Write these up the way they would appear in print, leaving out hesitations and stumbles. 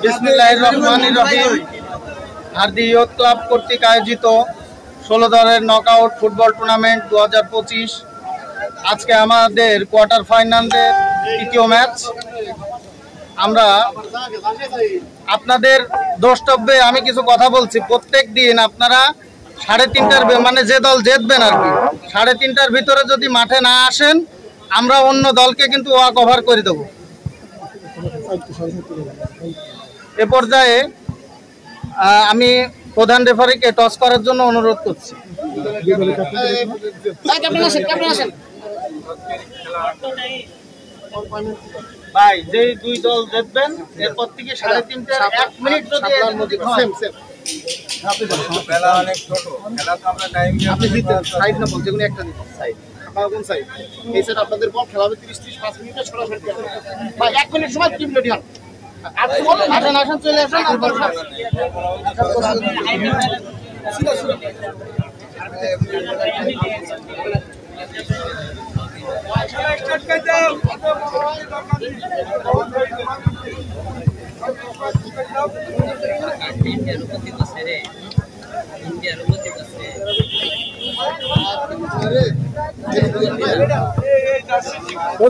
বিসমিল্লাহির রহমানির রহিম। Hardy youth club কর্তৃক আয়োজিত 16 দলের নকআউট ফুটবল টুর্নামেন্ট 2025 আজকে আমাদের কোয়ার্টার ফাইনালের তৃতীয় ম্যাচ। আমরা আপনাদের দ্রষ্টব্যে আমি কিছু কথা বলছি। প্রত্যেক দিন আপনারা 3:30টার মানে যে দল জিতবেন আর কি 3:30টার ভিতরে যদি মাঠে না আসেন আমরা অন্য দলকে কিন্তু ওয়াক ওভার করে দেব। এ পর্যায়ে আমি প্রধান রেফারিকে টস করার জন্য অনুরোধ করছি। ভাই যে দুই দল জিতবেন এরপর থেকে 3:30টার 1 মিনিট যদি বেলা অনেক ছোট খেলা তো আমরা টাইম দিয়ে আপনি দিতে সাইড না বলতে কোনো একটা দিতে সাইড আপনারা কোন সাইড এই সাইড আপনাদের বল খেলা হবে 30-35 মিনিটে সরাসরি ভাই 1 মিনিট সময় টিম রেডি হন আপনি বলেন আসেন আসেন চলে আসেন স্টার্ট করে দাও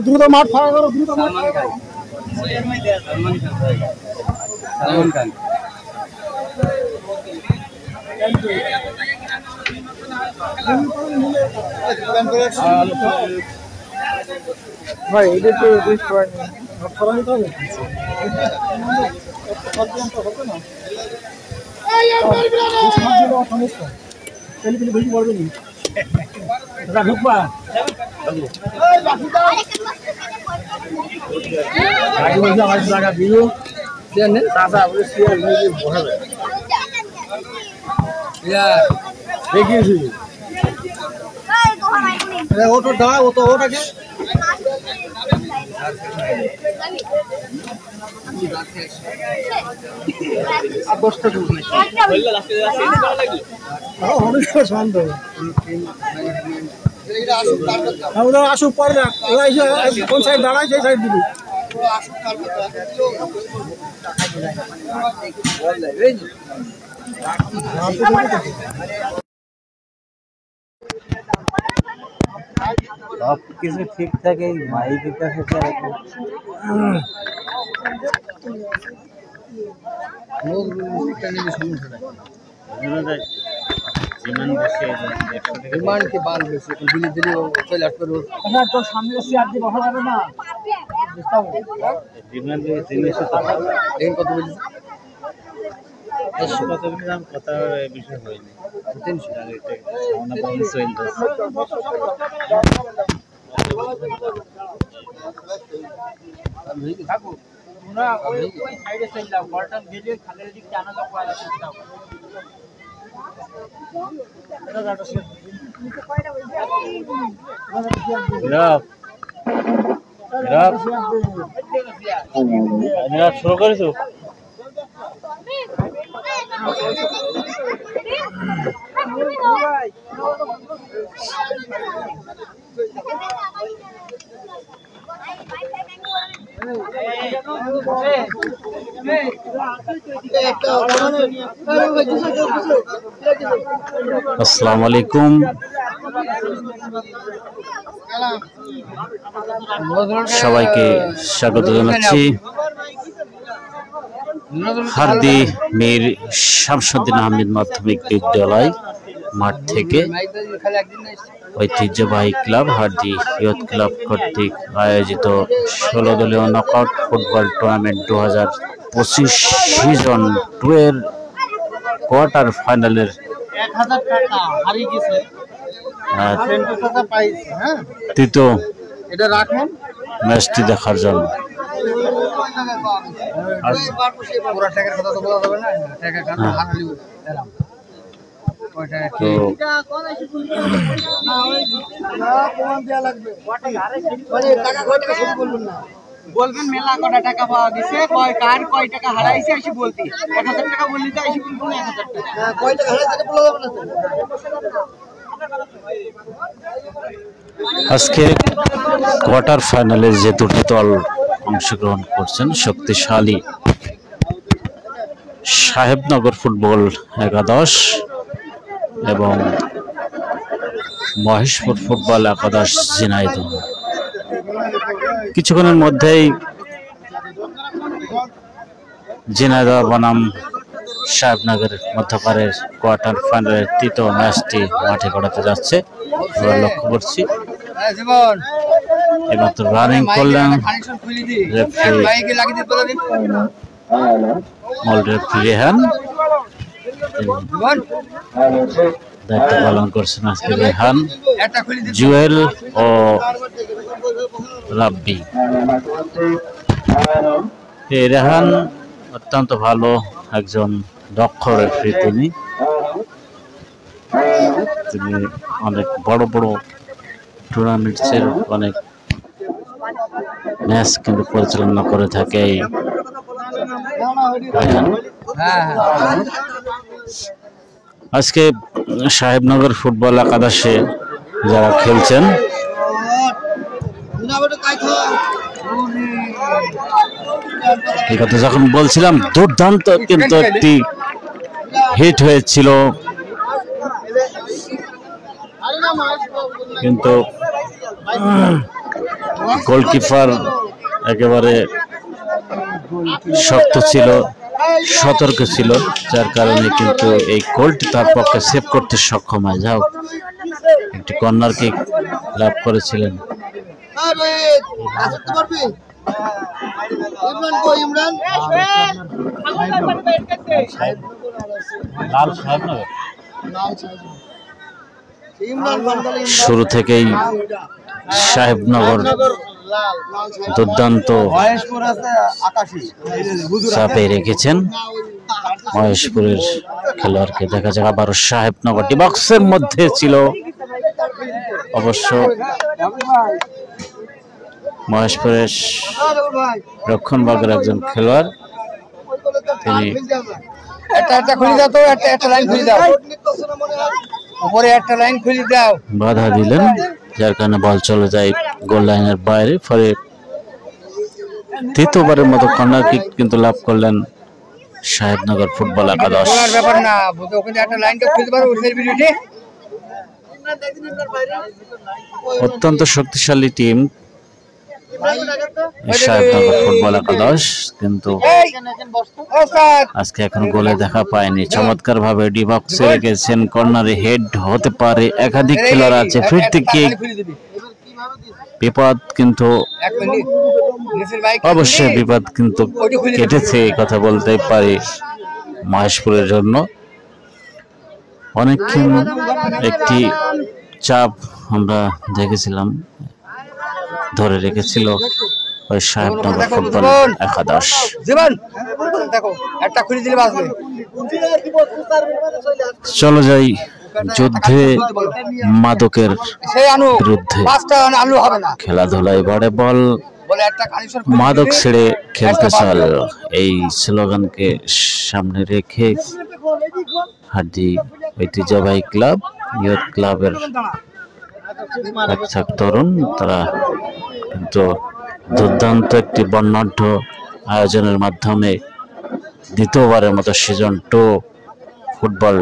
দ্রুত মাঠ ফাঁকা করো দ্রুত সালমান খান ভাই এটা তো রিস্ক পয়েন্ট করা নিতে হবে হবে না বেশি পড়বে নি ঢুকবা জায়গা দিও দেখিয়েছি ওটা দাঁড়া ও তো ওটাকে আসুক পরে কোন সাইড দাঁড়ায় সেই সাইড দিবি সব কিছু ঠিক থাকে মাইকের কাছে ডিমান্ড के बाल बेचे तो दिल्ली दिल्ली चल हट करो अच्छा तो सामने से आदमी बहा যাবে না ডিমান্ড के জিনিস তো लेकिन কত বলি এসব কত বলি আমি কথা বিষয় হয়নি 300 টাকা এটা সামনে বাউন্স হইলো আমি থাকো তোমরা ওই সাইডে চলে যাও বলটা দিলে খালের দিক জানা দাও পয়লা দাও শুরু করেছো আসসালামু আলাইকুম। সবাইকে স্বাগত জানাচ্ছি হার্দি মীর শামসুদ্দিন আহমেদ মাধ্যমিক বিদ্যালয় মাঠ থেকে। ঐতিহ্যবাহী ক্লাব হার্দি ইয়ুথ ক্লাব কর্তৃক আয়োজিত 16 দলীয় নকআউট ফুটবল টুর্নামেন্ট 2025 সিজন 2 এর কোয়ার্টার ফাইনালের 1000 টাকা হারিয়ে গেছে তৃতীয় এটা রাখুন ম্যাচটি দেখার জন্য। পুরো টাকার কথা তো বলা যাবে না টাকা কাটা হারালি এলাম ওইটা কি কোন এসে না ওই না প্রমাণ দেয়া লাগবে মানে টাকা কয় টাকা শুরু করবেন না বলবেন মেলা কত টাকা পাওয়া গেছে কয় কার কয় টাকা হারাইছে এসে বলতি 1000 টাকা বললি তো এসে বলবো 1000 টাকা না কয় টাকা হারাইছে বলা যাবে না। আজকে কোয়ার্টার ফাইনালে যে দুটি দল অংশগ্রহণ করছেন, শক্তিশালী সাহেবনগর ফুটবল একাদশ এবং মহেশপুর ফুটবল একাদশ ঝিনাইদহ। কিছুক্ষণের মধ্যেই ঝিনাইদহ বনাম সাহেবনগরের মধ্যকারের কোয়ার্টার ফাইনালের তৃতীয় ম্যাচটি মাঠে গড়াতে যাচ্ছে। আমরা লক্ষ্য করছি এইমাত্র রানিং করলেন রেহান, দায়িত্ব পালন করছেন আজকে রেহান, জুয়েল ও রাব্বি। এই রেহান অত্যন্ত ভালো একজন দক্ষ রেফারি। তিনি অনেক বড় বড় টুর্নামেন্টের অনেক ম্যাচ কিন্তু পরিচালনা করে থাকে এই রেহান। আজকে সাহেবনগর ফুটবল একাদশে যারা খেলছেন এই কথা যখন বলছিলাম, দুর্দান্ত কিন্তু একটি হিট হয়েছিল, কিন্তু গোলকিপার একেবারে শক্ত ছিল, সতর্ক ছিল, যার কারণে কিন্তু এই গোলটি তার পক্ষে সেভ করতে সক্ষম হয়। যাও একটি কর্নার কিক লাভ করেছিলেন। শুরু থেকেই সাহেবনগর দুর্দান্ত চাপে রেখেছেন মহেশপুরের খেলোয়াড়কে। দেখা যাক আবারও সাহেবনগর ডি বক্সের মধ্যে ছিল, অবশ্য মহেশপুরের রক্ষণভাগের একজন খেলোয়াড়, তিনি বাধা দিলেন, যার কারণে বল চলে যায় গোল লাইনের বাইরে। ফলে তৃতীয়বারের মতো কর্নার কিক কিন্তু লাভ করলেন সাহেবনগর ফুটবল একাদশ। অত্যন্ত শক্তিশালী টিম সাহেবনগর ফুটবল একাদশ, কিন্তু আজকে এখন গোলে দেখা পায়নি। চমৎকার ভাবে ডি বক্সে রেখেছেন, কর্নারে হেড হতে পারে, একাধিক খেলোয়াড় আছে, ফ্রি কিক, বিপদ কিন্তু অবশ্যই বিপদ কিন্তু কেটেছে, এই কথা বলতে পারি মহেশপুরের জন্য। অনেকক্ষণ একটি চাপ আমরা দেখেছিলাম, ধরে রেখেছিল ওই সাহেবনগর ফুটবল একাদশ। চলো যাই যুদ্ধে মাদকের বিরুদ্ধে। খেলাধুলায় বাড়ে বল, মাদক ছেড়ে খেলতে চল, এই স্লোগানকে সামনে রেখে হাড্ডি ঐতিহ্যবাহী ক্লাব ইয়ুথ ক্লাবের এক তরুণ, তারা কিন্তু দুর্দান্ত একটি বর্ণাঢ্য আয়োজনের মাধ্যমে দ্বিতীয়বারের মতো সিজন 2 ফুটবল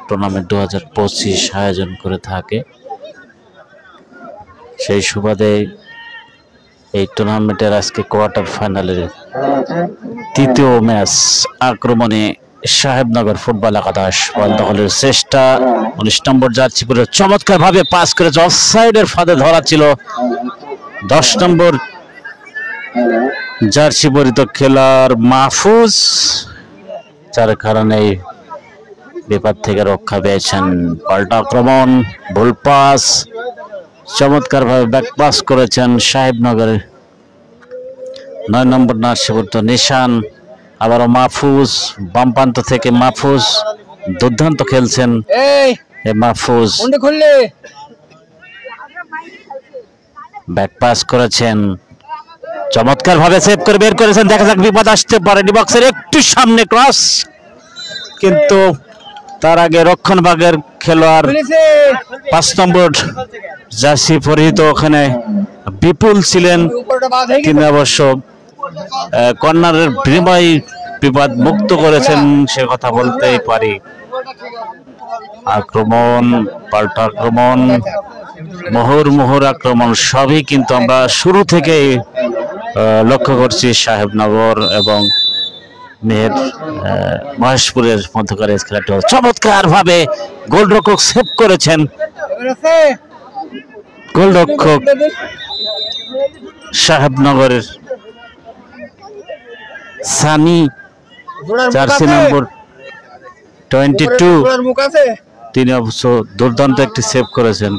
টুর্নামেন্ট 2025 আয়োজন করে থাকে। সেই সুবাদে এই টুর্নামেন্টের আজকে কোয়ার্টার ফাইনালের তৃতীয় ম্যাচ আক্রমণে সাহেবনগর ফুটবল একাদশ। বল দখলের চেষ্টা, 19 নম্বর জার্সি পরে চমৎকার ভাবে পাস করেছে, অফসাইডের ফাঁদে ধরা ছিল 10 নম্বর জার্সি পরিত খেলোয়াড় মাহফুজ, যার কারণে বিপদ থেকে রক্ষা পেয়েছেন। পাল্টা আক্রমণ, ভুল পাস, চমৎকার ভাবে ব্যাক পাস করেছেন সাহেবনগরের 9 নম্বর নার্সিপুর নিশান। আবারও মাহফুজ, বাম প্রান্ত থেকে মাহফুজ দুর্দান্ত খেলছেন। মাহফুজ ব্যাক পাস করেছেন, চমৎকার ভাবে সেভ করে বের করেছেন। দেখা যাক বিপদ আসতে পারে, ডি বক্সের একটু সামনে ক্রস, কিন্তু তার আগে রক্ষণভাগের খেলোয়াড় 5 নম্বর জার্সি পরিহিত ওখানে বিপুল ছিলেন, তিনি অবশ্য কর্নারের বিনিময় বিবাদ মুক্ত করেছেন, সে কথা বলতেই পারি। আক্রমণ, পাল্টা আক্রমণ, মোহর আক্রমণ সবই কিন্তু আমরা শুরু থেকেই লক্ষ্য করছি সাহেবনগর এবং মহেশপুরের মধ্যকার খেলাটি চমৎকার ভাবে গোলরক্ষক সেভ করেছেন। গোলরক্ষক সাহেবনগরের সানি, জার্সি নম্বর 22, তিনি অবশ্য দুর্দান্ত একটি সেভ করেছেন।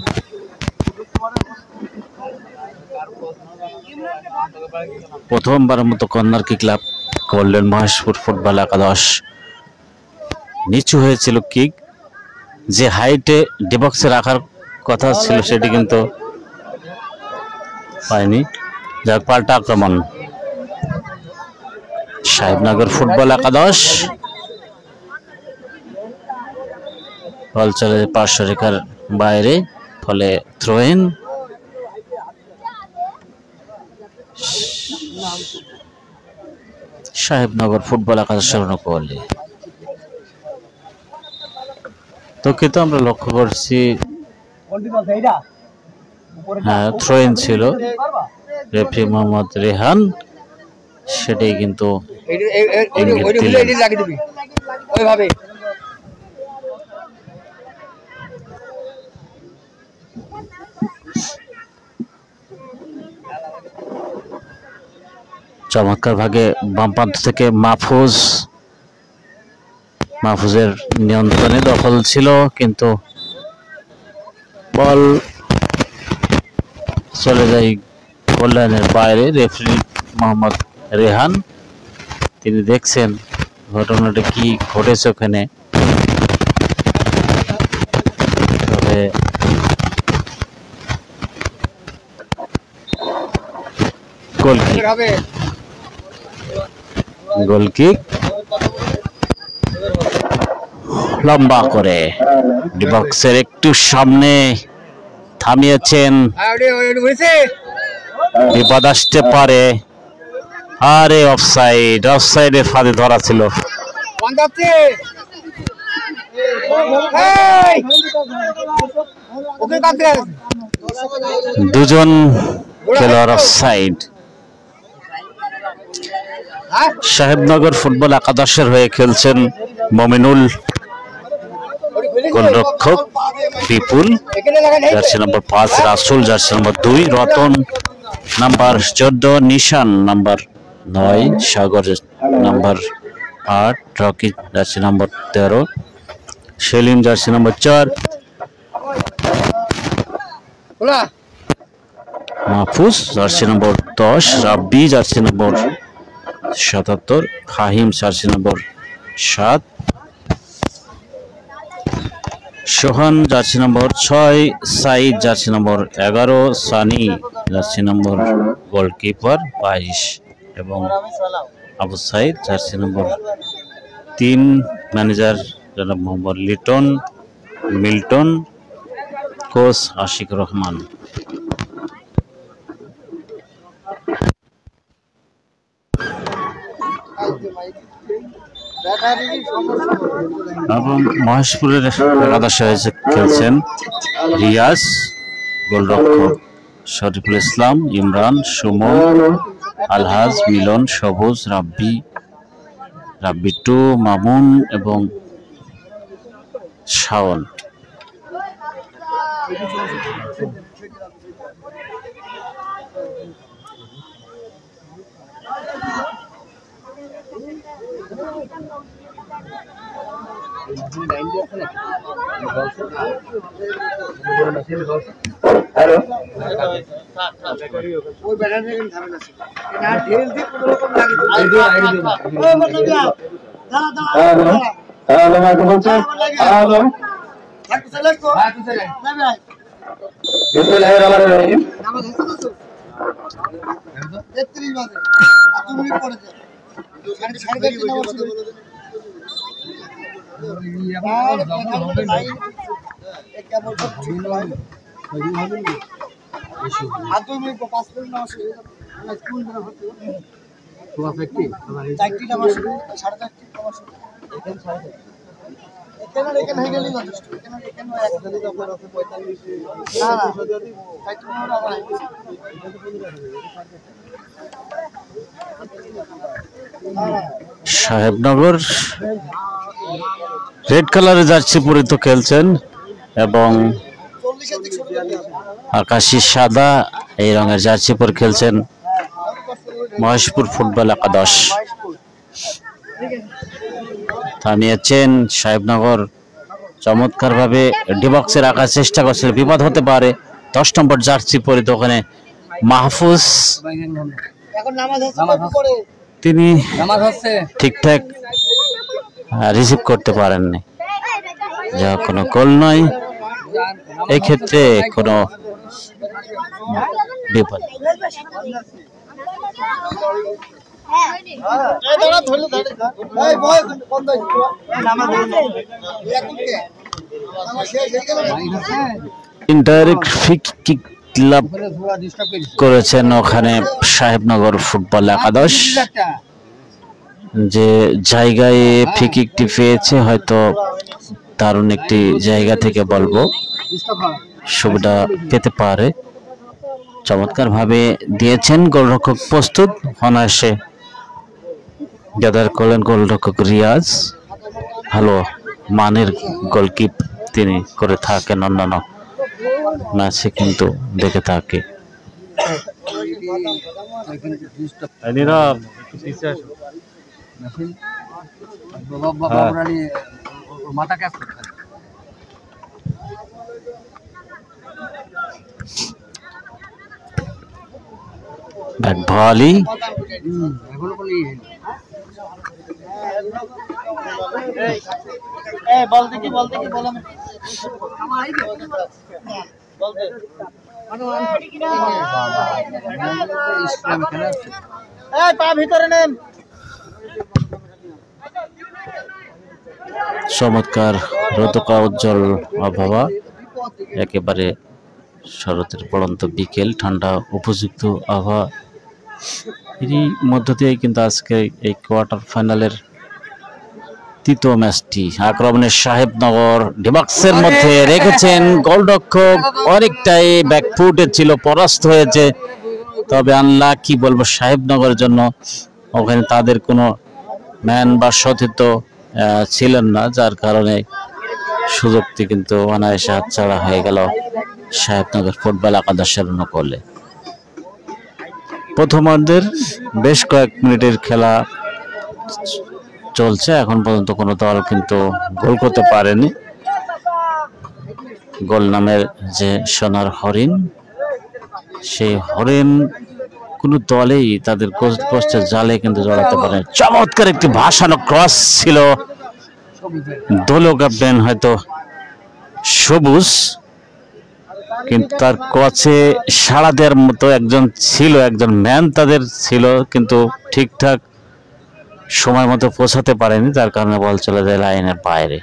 প্রথমবারের মতো কর্নার কিক লাভ করলেন মহেশপুর ফুটবল একাদশ। নিচু হয়েছিল কিক, যে হাইটে ডিবক্সে রাখার কথা ছিল সেটি কিন্তু পায়নি। যাক, পাল্টা আক্রমণ সাহেবনগর ফুটবল একাদশ, বল চলে পার্শ্ব রেখার বাইরে, ফলে থ্রো ইন। সাহেবনগর ফুটবল একাদশের অনুকূলে তো কিন্তু আমরা লক্ষ্য করছি হ্যাঁ থ্রো ইন ছিল, রেফারি মোহাম্মদ রেহান সেটাই কিন্তু চমৎকার ভাগে বাম প্রান্ত থেকে মাহফুজের নিয়ন্ত্রণে দখল ছিল, কিন্তু বল চলে যায় গোল লাইনের বাইরে। রেফারি মোহাম্মদ রেহান তিনি দেখছেন ঘটনাটা কি ঘটেছে ওখানে। তবে গোলকিক লম্বা করে ডিবক্সের একটু সামনে থামিয়েছেন, বিপদ আসতে পারে। আরে অফসাইডের ফাঁদে ধরা ছিল। দুজন খেলোয়াড় অফসাইড। সাহেবনগর ফুটবল একাদশের হয়ে খেলছেন মমিনুল, গোলরক্ষক বিপুল, jersey number 5 Rasul, jersey number 2 Ratan, number 14 Nishan, number 9 Sagar, number 8 Rocky, jersey number 13 Selim, jersey number 4 Mahfuz, jersey number 10 Rabbi, jersey number 77 Fahim, jersey number 7 Sohan, jersey number 6 Saeed, jersey number 11 Sunny, jersey number goalkeeper 22 এবং Abu Saeed, jersey number 3 manager জনাব মোহাম্মদ মিল্টন, কোচ আশিক রহমান। এবং মহেশপুরের একাদশে খেলছেন রিয়াজ, গোলরক্ষক শরীফুল ইসলাম, ইমরান, সুমন, আলহাজ, মিলন, সবুজ, রাব্বি 2, মামুন এবং শাওন। সাহেবনগর রেড কালারের জার্সি পরিত খেলছেন এবং আকাশি সাদা এই রঙের জার্সি পরে খেলছেন মহেশপুর ফুটবল একাদশ। থামিয়েছেন সাহেবনগর, চমৎকার ভাবে ডিবক্সে রাখার চেষ্টা করছিল, বিপদ হতে পারে। 10 নম্বর জার্সি পরিত ওখানে মাহফুজ, তিনি ঠিকঠাক রিসিভ করতে পারেননি, যা কোনো গোল নয়। এক্ষেত্রে কোনো বিপদ ইনডাইরেক্ট ফ্রি কিক লাভ করেছেন ওখানে সাহেবনগর ফুটবল একাদশ। যে জায়গায় ফ্রি কিকটি পেয়েছে হয়তো দারুণ একটি জায়গা থেকে বলবো সুবিধা পেতে পারে। চমৎকার ভাবে দিয়েছেন, গোলরক্ষক প্রস্তুত, অনায়াসে গ্যাদার করলেন গোলরক্ষক রিয়াজ। ভালো মানের গোলকিপ তিনি করে থাকেন, অন্যান্য ম্যাচে কিন্তু দেখে থাকে। ব্যাট ভলি চমৎকার রোদকা উজ্জ্বল আবহাওয়া, একেবারে শরতের পড়ন্ত বিকেল, ঠান্ডা উপযুক্ত আবহাওয়া। এরই মধ্য দিয়ে কিন্তু আজকে এই কোয়ার্টার ফাইনালের তৃতীয় ম্যাচটি আক্রমণের সাহেবনগর ডিবক্সের মধ্যে রেখেছেন গোলরক্ষক, অনেকটাই ব্যাকফুটে ছিল, পরাস্ত হয়েছে। তবে আনলাকি বলবো সাহেবনগরের জন্য, ওখানে তাদের কোনো ম্যান বা সতীর্থ ছিলেন না, যার কারণে সুযোগটি কিন্তু অনায়াসে হাতছাড়া হয়ে গেল সাহেবনগর ফুটবল একাদশের অনুকূলে। প্রথমার্ধের বেশ কয়েক মিনিটের খেলা চলছে, এখন পর্যন্ত কোনো দল কিন্তু গোল করতে পারেনি। গোল নামের যে সোনার হরিণ, সেই হরিণ কোনো দলেই তাদের পোস্টের জালে কিন্তু জড়াতে পারে। চমৎকার একটি ভাসানো ক্রস ছিল, দলীয় ক্যাপ্টেন হয়তো সবুজ, কিন্তু তার ক্রসে সাড়া দেওয়ার মতো একজন ছিল, একজন ম্যান তাদের ছিল, কিন্তু ঠিকঠাক সময় মতো পৌঁছাতে পারেনি, যার কারণে বল চলে যায় লাইনের বাইরে।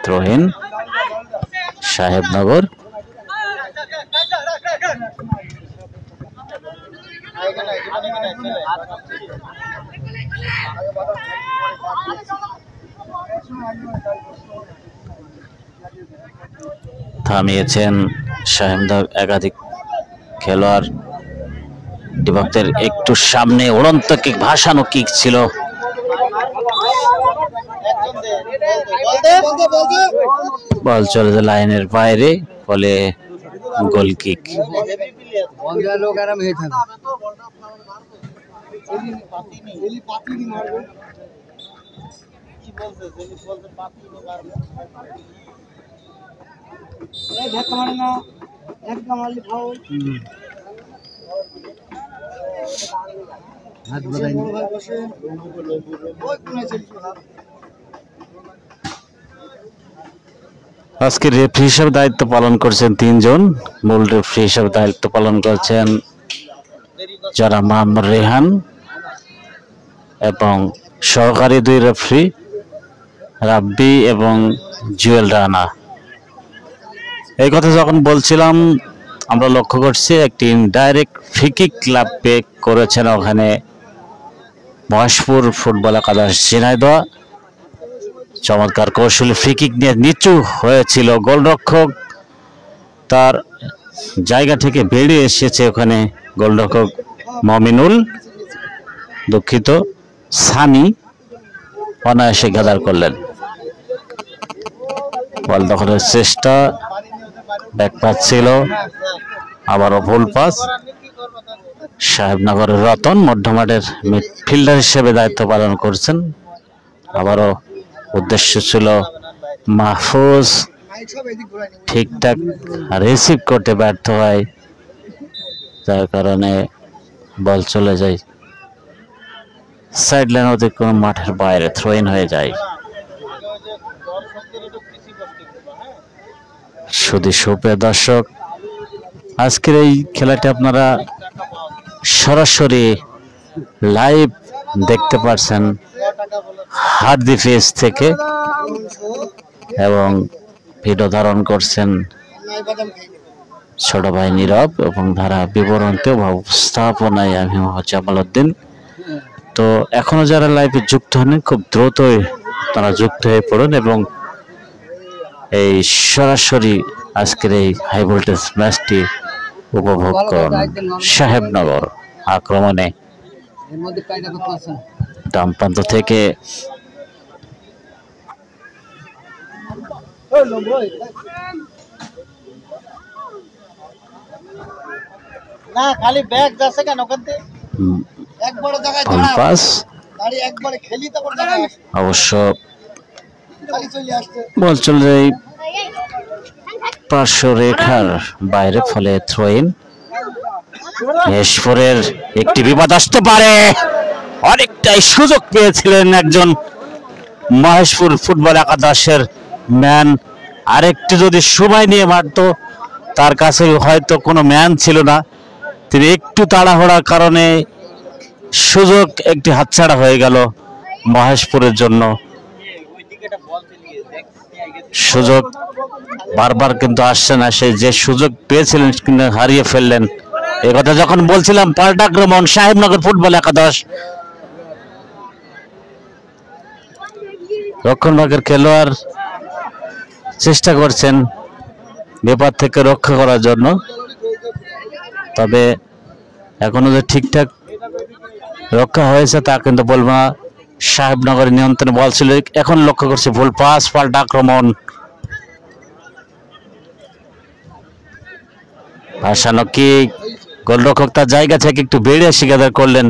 থ্রোইন সাহেবনগর। থামিয়েছেন সাহেবনগর একাধিক খেলোয়াড়। ডিবক্সের একটু সামনে উড়ন্ত কিক, ভাসানো কিক ছিল, বল চলে যায় লাইনের বাইরে, ফলে গোল কিক। আজকে রেফারি হিসেবে দায়িত্ব পালন করছেন 3 জন। মূল রেফারি হিসেবে দায়িত্ব পালন করছেন যারা মোহাম্মদ রেহান এবং সহকারী 2 রেফারি রাব্বি এবং জুয়েল রানা। এই কথা যখন বলছিলাম, আমরা লক্ষ্য করছি একটি ডাইরেক্ট ফ্রি-কিক ক্লাব পে করেছেন ওখানে মহেশপুর ফুটবল একাদশ ঝিনাইদহ। চমৎকার কৌশলী ফ্রি-কিক নিয়ে নিচু হয়েছিল গোলরক্ষক, তার জায়গা থেকে বেরিয়ে এসেছে ওখানে গোলরক্ষক মমিনুল, দুঃখিত সানি অনায়াসে গাদার করলেন। বল দখলের চেষ্টা, ব্যাক পাস ছিল, আবারও ভুল পাস। সাহেবনগরের রতন মধ্যমাঠের মিডফিল্ডার হিসেবে দায়িত্ব পালন করছেন। আবারও উদ্দেশ্য ছিল মাহফুজ, ঠিকঠাক রিসিভ করতে ব্যর্থ হয়, যার কারণে বল চলে যায় সাইড লাইন অতিক্রম মাঠের বাইরে, থ্রো ইন হয়ে যায়। শুধু সুপ্রিয় দর্শক, আজকের এই খেলাটি আপনারা সরাসরি লাইভ দেখতে পাচ্ছেন হার্দি পেজ থেকে, এবং ভিডিও ধারণ করছেন ছোট ভাই নীরব, এবং ধারা বিবরণতে উপস্থাপনায় আমি জামাল উদ্দিন। তো এখনো যারা লাইভে যুক্ত হন, খুব দ্রুতই তারা যুক্ত হয়ে পড়ুন এবং এই সরাসরি আজকের এই হাই ভোল্টেজ ম্যাচটি উপভোগ করুন। সাহেবনগর আক্রমণে ডান প্রান্ত থেকে না খালি ব্যাগ যাচ্ছে কেন ওখান থেকে একবারে জায়গায় পাস, দাঁড়ি একবারে খেলি তারপর জায়গায় অবশ্য খালি চলে আসছে বল চলে যায় পার্শ্ব রেখার বাইরে, ফলে থ্রো ইন। মহেশপুরের একটি বিপদ আসতে পারে, অনেকটাই সুযোগ পেয়েছিলেন একজন মহেশপুর ফুটবল একাদশের ম্যান, আরেকটি যদি সময় নিয়ে মারত, তার কাছে হয়তো কোনো ম্যান ছিল না, তিনি একটু তাড়াহুড়ার কারণে সুযোগ একটি হাতছাড়া হয়ে গেল মহেশপুরের জন্য। সুযোগ বারবার কিন্তু আসছে না, সেই যে সুযোগ পেয়েছিলেন কিন্তু হারিয়ে ফেললেন। এই কথা যখন বলছিলাম, পাল্টা আক্রমণ সাহেবনগর ফুটবল একাদশ। রক্ষণভাগের খেলোয়াড় চেষ্টা করছেন বিপদ থেকে রক্ষা করার জন্য, তবে এখনো যে ঠিকঠাক রক্ষা হয়েছে তা কিন্তু বলবো না। সাহেবনগরের নিয়ন্ত্রণে বল ছিল, এখন লক্ষ্য করছে ভুল পাস, পাল্টা আক্রমণ। আশানো কি গোলরক্ষক তার জায়গা থেকে একটু বেড়ে শিকার করলেন।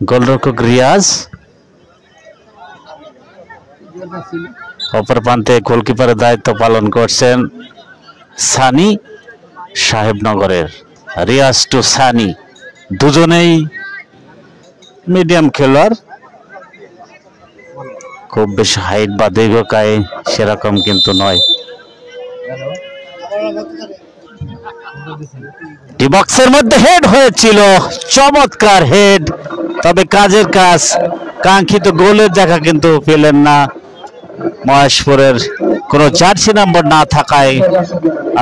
গোলরক্ষক রিয়াজ, অপর প্রান্তে গোলকিপারের দায়িত্ব পালন করছেন সানি সাহেবনগরের। রিয়াজ টু সানি, দুজনেই মিডিয়াম খেলোয়াড়, খুব বেশি হাইট বা দীর্ঘকায় সেরকম কিন্তু নয়। বক্সের মধ্যে হেড হয়েছিল, চমৎকার হেড, তবে কাজের কাজ, কাঙ্ক্ষিত গোলের দেখা কিন্তু পেলেন না। মহেশপুরের কোন জার্সি নাম্বার না থাকায়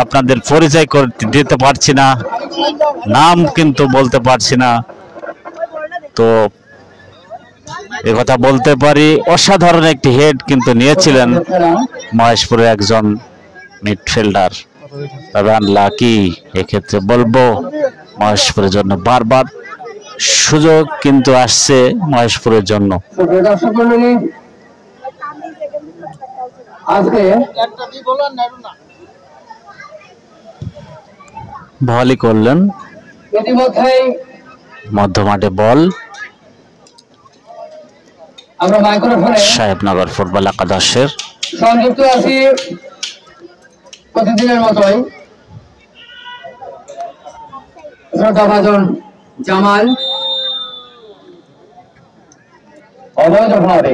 আপনাদের পরিচয় করে দিতে পারছি না, নাম কিন্তু বলতে পারছি না, তো কথা বলতে পারি অসাধারণ একটি হেড কিন্তু নিয়েছিলেন মহেশপুরের একজন মিডফিল্ডার, তবে আনলাকি এক্ষেত্রে বলবো মহেশপুরের জন্য। বারবার সুযোগ কিন্তু আসছে মহেশপুরের জন্য। ভলি করলেন, মধ্যমাঠে বল সাহেবনগর ফুটবল একাদশের। সংযুক্ত আছি প্রতিদিনের মতোই, শ্রদ্ধাভাজন জামাল অবৈধভাবে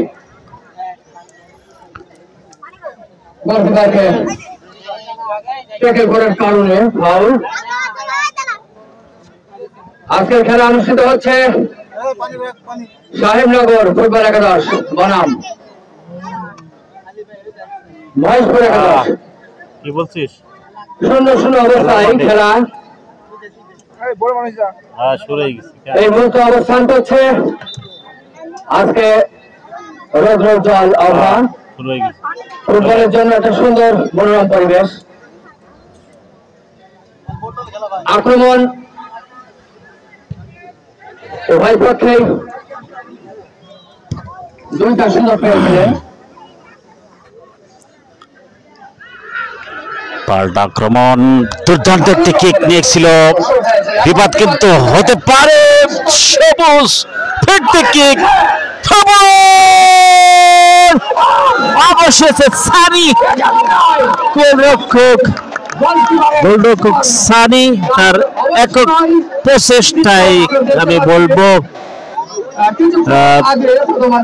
গোলকিপারকে টেকে করার কারণে ফাউল। আজকের খেলা অনুষ্ঠিত হচ্ছে সাহেবনগর ফুটবল একাদশ বনাম মহেশপুর একাদশ। কি বলছিস? 0-0 অবস্থায় খেলা শুরু হয়ে গেছে। এই মুহূর্তে অবস্থান করছে আজকে রৌদ্রোজ্জ্বল আবহাওয়া, শুরু হয়ে গেছে। ফুটবলের জন্য একটা সুন্দর মনোরম পরিবেশ। আক্রমণ উভয় পক্ষে দুইটা সুন্দর পেয়েছিলেন। পাল্টা আক্রমণ, দুর্দান্ত একটি কিক নিয়েছিল, বিবাদ কিন্তু হতে পারে। সবুজ ফিরতি কিক, অবশেষে সানি গোলরক্ষক সানি তার একক প্রচেষ্টায় আমি বলবো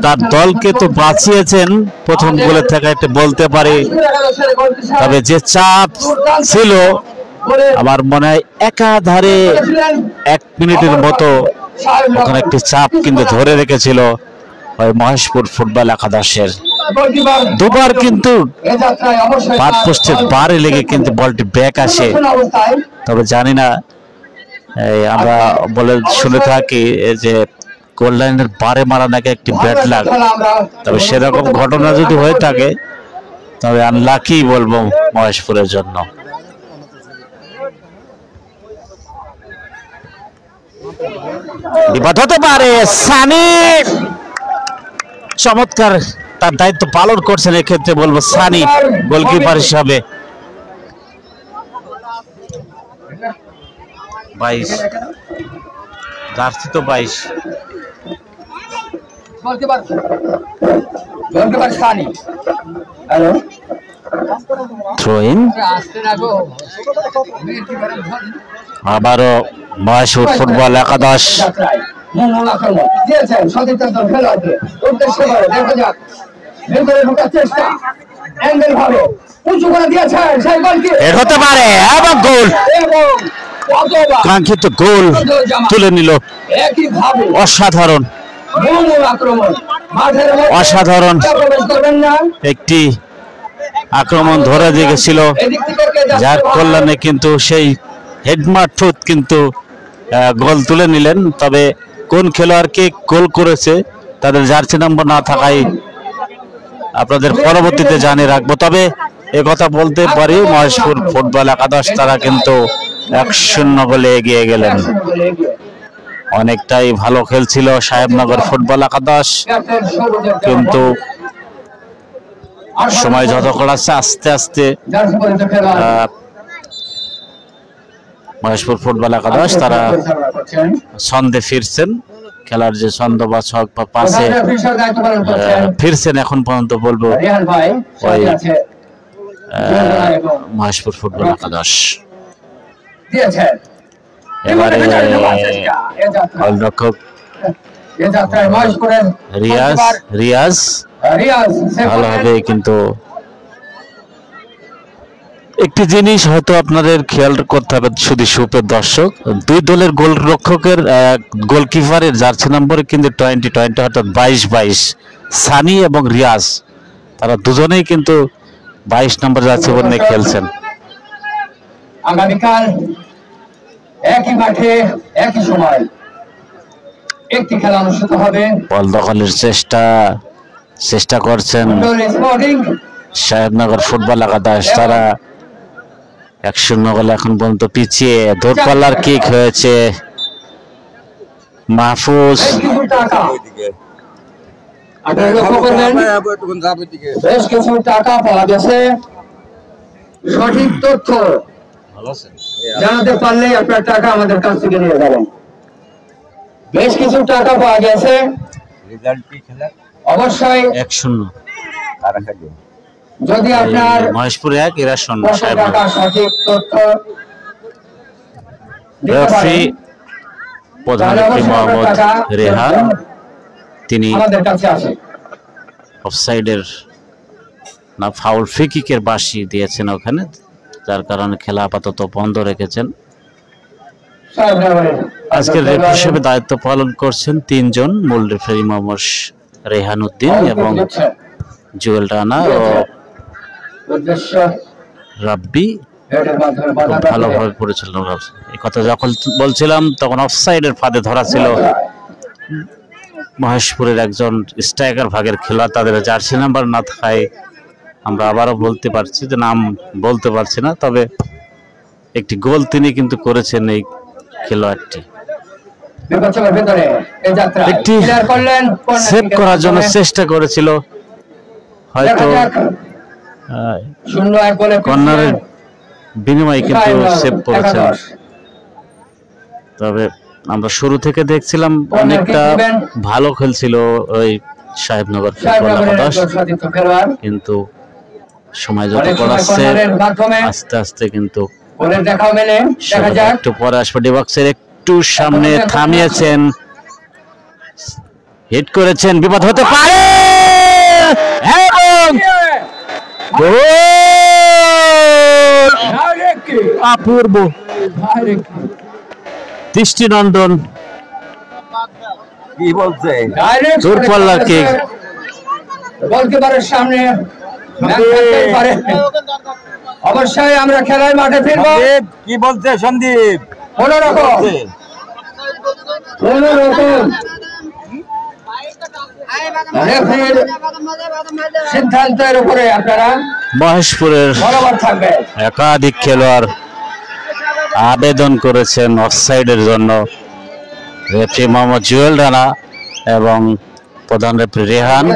তার দলকে তো বাঁচিয়েছেন প্রথম গোলের থেকে, একটা বলতে পারি। তবে যে চাপ ছিল আমার মনে হয় একাধারে 1 মিনিটের মতো ওখানে একটি চাপ কিন্তু ধরে রেখেছিল ওই মহেশপুর ফুটবল একাদশের। দুবার কিন্তু পাঁচ পোস্টের বারে লেগে কিন্তু বলটি ব্যাক আসে। তবে জানি না, আমরা বলে শুনে থাকি যে গোল লাইনের বারে মারা নাকি একটি ব্যাড লাক। তবে সেরকম ঘটনা যদি হয়ে থাকে তবে আনলাকি বলবো মহেশপুরের জন্য। বিপদ হতে পারে। সানি চমৎকার তার দায়িত্ব পালন করছেন, এক্ষেত্রে বলবো সানি গোলকিপার হিসাবে। 22 জার্সি তো 22। থ্রো ইন, আবারও মহেশপুর ফুটবল একাদশ হতে পারে এবং গোল, কাঙ্ক্ষিত গোল তুলে নিল। অসাধারণ অসাধারণ একটি আক্রমণ ধরে দিয়েছিল, যার কল্যাণে কিন্তু সেই হেডমারফুট কিন্তু গোল তুলে নিলেন। তবে কোন খেলোয়াড়কে গোল করেছে তাদের জার্সি নম্বর না থাকায় আপনাদের পরবর্তীতে জানিয়ে রাখবো। তবে কথা বলতে পারি মহেশপুর ফুটবল একাদশ তারা কিন্তু 1-0 গোলে এগিয়ে গেলেন। অনেকটাই ভালো খেলছিল সাহেবনগর ফুটবল একাদশ, কিন্তু সময় যত করাচ্ছে আস্তে আস্তে মহেশপুর ফুটবল একাদশ তারা ছন্দে ফিরছেন। খেলার যে ছন্দ বা ছক বা পাশে ফিরছেন এখন পর্যন্ত বলবো ওই মহেশপুর ফুটবল একাদশ। এবারে গোলরক্ষক রিয়াজ ভালোভাবে, কিন্তু একটি জিনিস হয়তো আপনাদের খেয়াল করতে হবে শুধু সুপের দর্শক, দুই দলের গোলরক্ষকের গোলকিপারের জার্সি নম্বরে কিন্তু 20 অর্থাৎ 22 সানি এবং রিয়াজ, তারা দুজনেই কিন্তু 22 নম্বর জার্সি নিয়ে খেলছেন। আগামীকাল একই মাঠে একই সময় একটি খেলা অনুষ্ঠিত হবে। বল দখলের চেষ্টা করছেন সাহেবনগর ফুটবল একাদশ, তারা 1-0 গোলে এখন পর্যন্ত পিছিয়ে। দূরপাল্লার কিক হয়েছে, মাহফুজ বেশ কিছু টাকা পাওয়া গেছে। সঠিক তথ্য জানাতে পারলেই আপনার টাকা আমাদের কাছ থেকে নিয়ে যাবেন। বেশ কিছু টাকা পাওয়া গেছে, অবশ্যই 1-0 যদি আপনার মহেশপুর 1 এরা 0 টাকা সঠিক তথ্য রেফারি প্রধান মোহাম্মদ রেহান, তিনি আমাদের কাছে আসে। অফসাইডের না ফাউল ফ্রি কিকের বাঁশি দিয়েছেন ওখানে, যার কারণে খেলা আপাতত বন্ধ রেখেছেন। আজকের রেফারি হিসেবে দায়িত্ব পালন করছেন 3 জন, মূল রেফারি মোহাম্মদ রেহান উদ্দিন এবং জুয়েল রানা ও উদ্দেশ্য রাব্বি হেডের মাধ্যমে খুব বাধা প্রাপ্ত ভালোভাবে পরিচালনা করছে। এই কথা যখন বলছিলাম তখন অফসাইডের ফাঁদে ধরা ছিল মহেশপুরের একজন স্ট্রাইকার ভাগের খেলোয়াড়। তাদের জার্সি নাম্বার না থাকায় আমরা আবারও বলতে পারছি যে নাম বলতে পারছি না, তবে একটি গোল তিনি কিন্তু করেছেন এই খেলোয়াড়টি। বিপক্ষের ভিতরে এই যাত্রা একটি ক্লিয়ার করলেন, সেভ করার জন্য চেষ্টা করেছিল, হয়তো 0-1 গোলে কর্নারের বিনিময়ে কিন্তু সেভ করেছেন। তবে আমরা শুরু থেকে দেখছিলাম অনেকটা ভালো খেলছিল ওই সাহেবনগর ফুটবল একাদশ, কিন্তু সময় যত গড়াচ্ছে আস্তে আস্তে কিন্তু একটু পরে আসবে। ডিবক্সের একটু সামনে থামিয়েছেন, হিট করেছেন, বিপদ হতে পারে এবং অপূর্ব দৃষ্টিনন্দন কি বলছে দূরপাল্লার কিক। গোলকিপারের সামনে অবশ্যই আমরা খেলার মাঠে ফিরব। কি বলছে সন্দীপ? কোনরকম রেফারির সিদ্ধান্তের উপরে আপনারা মহেশপুরের বরাবর থাকবেন। একাধিক খেলোয়াড় আবেদন করেছেন অফসাইডের জন্য। রেফারি মোহাম্মদ জুয়েল রানা এবং প্রধান রেফারি রেহান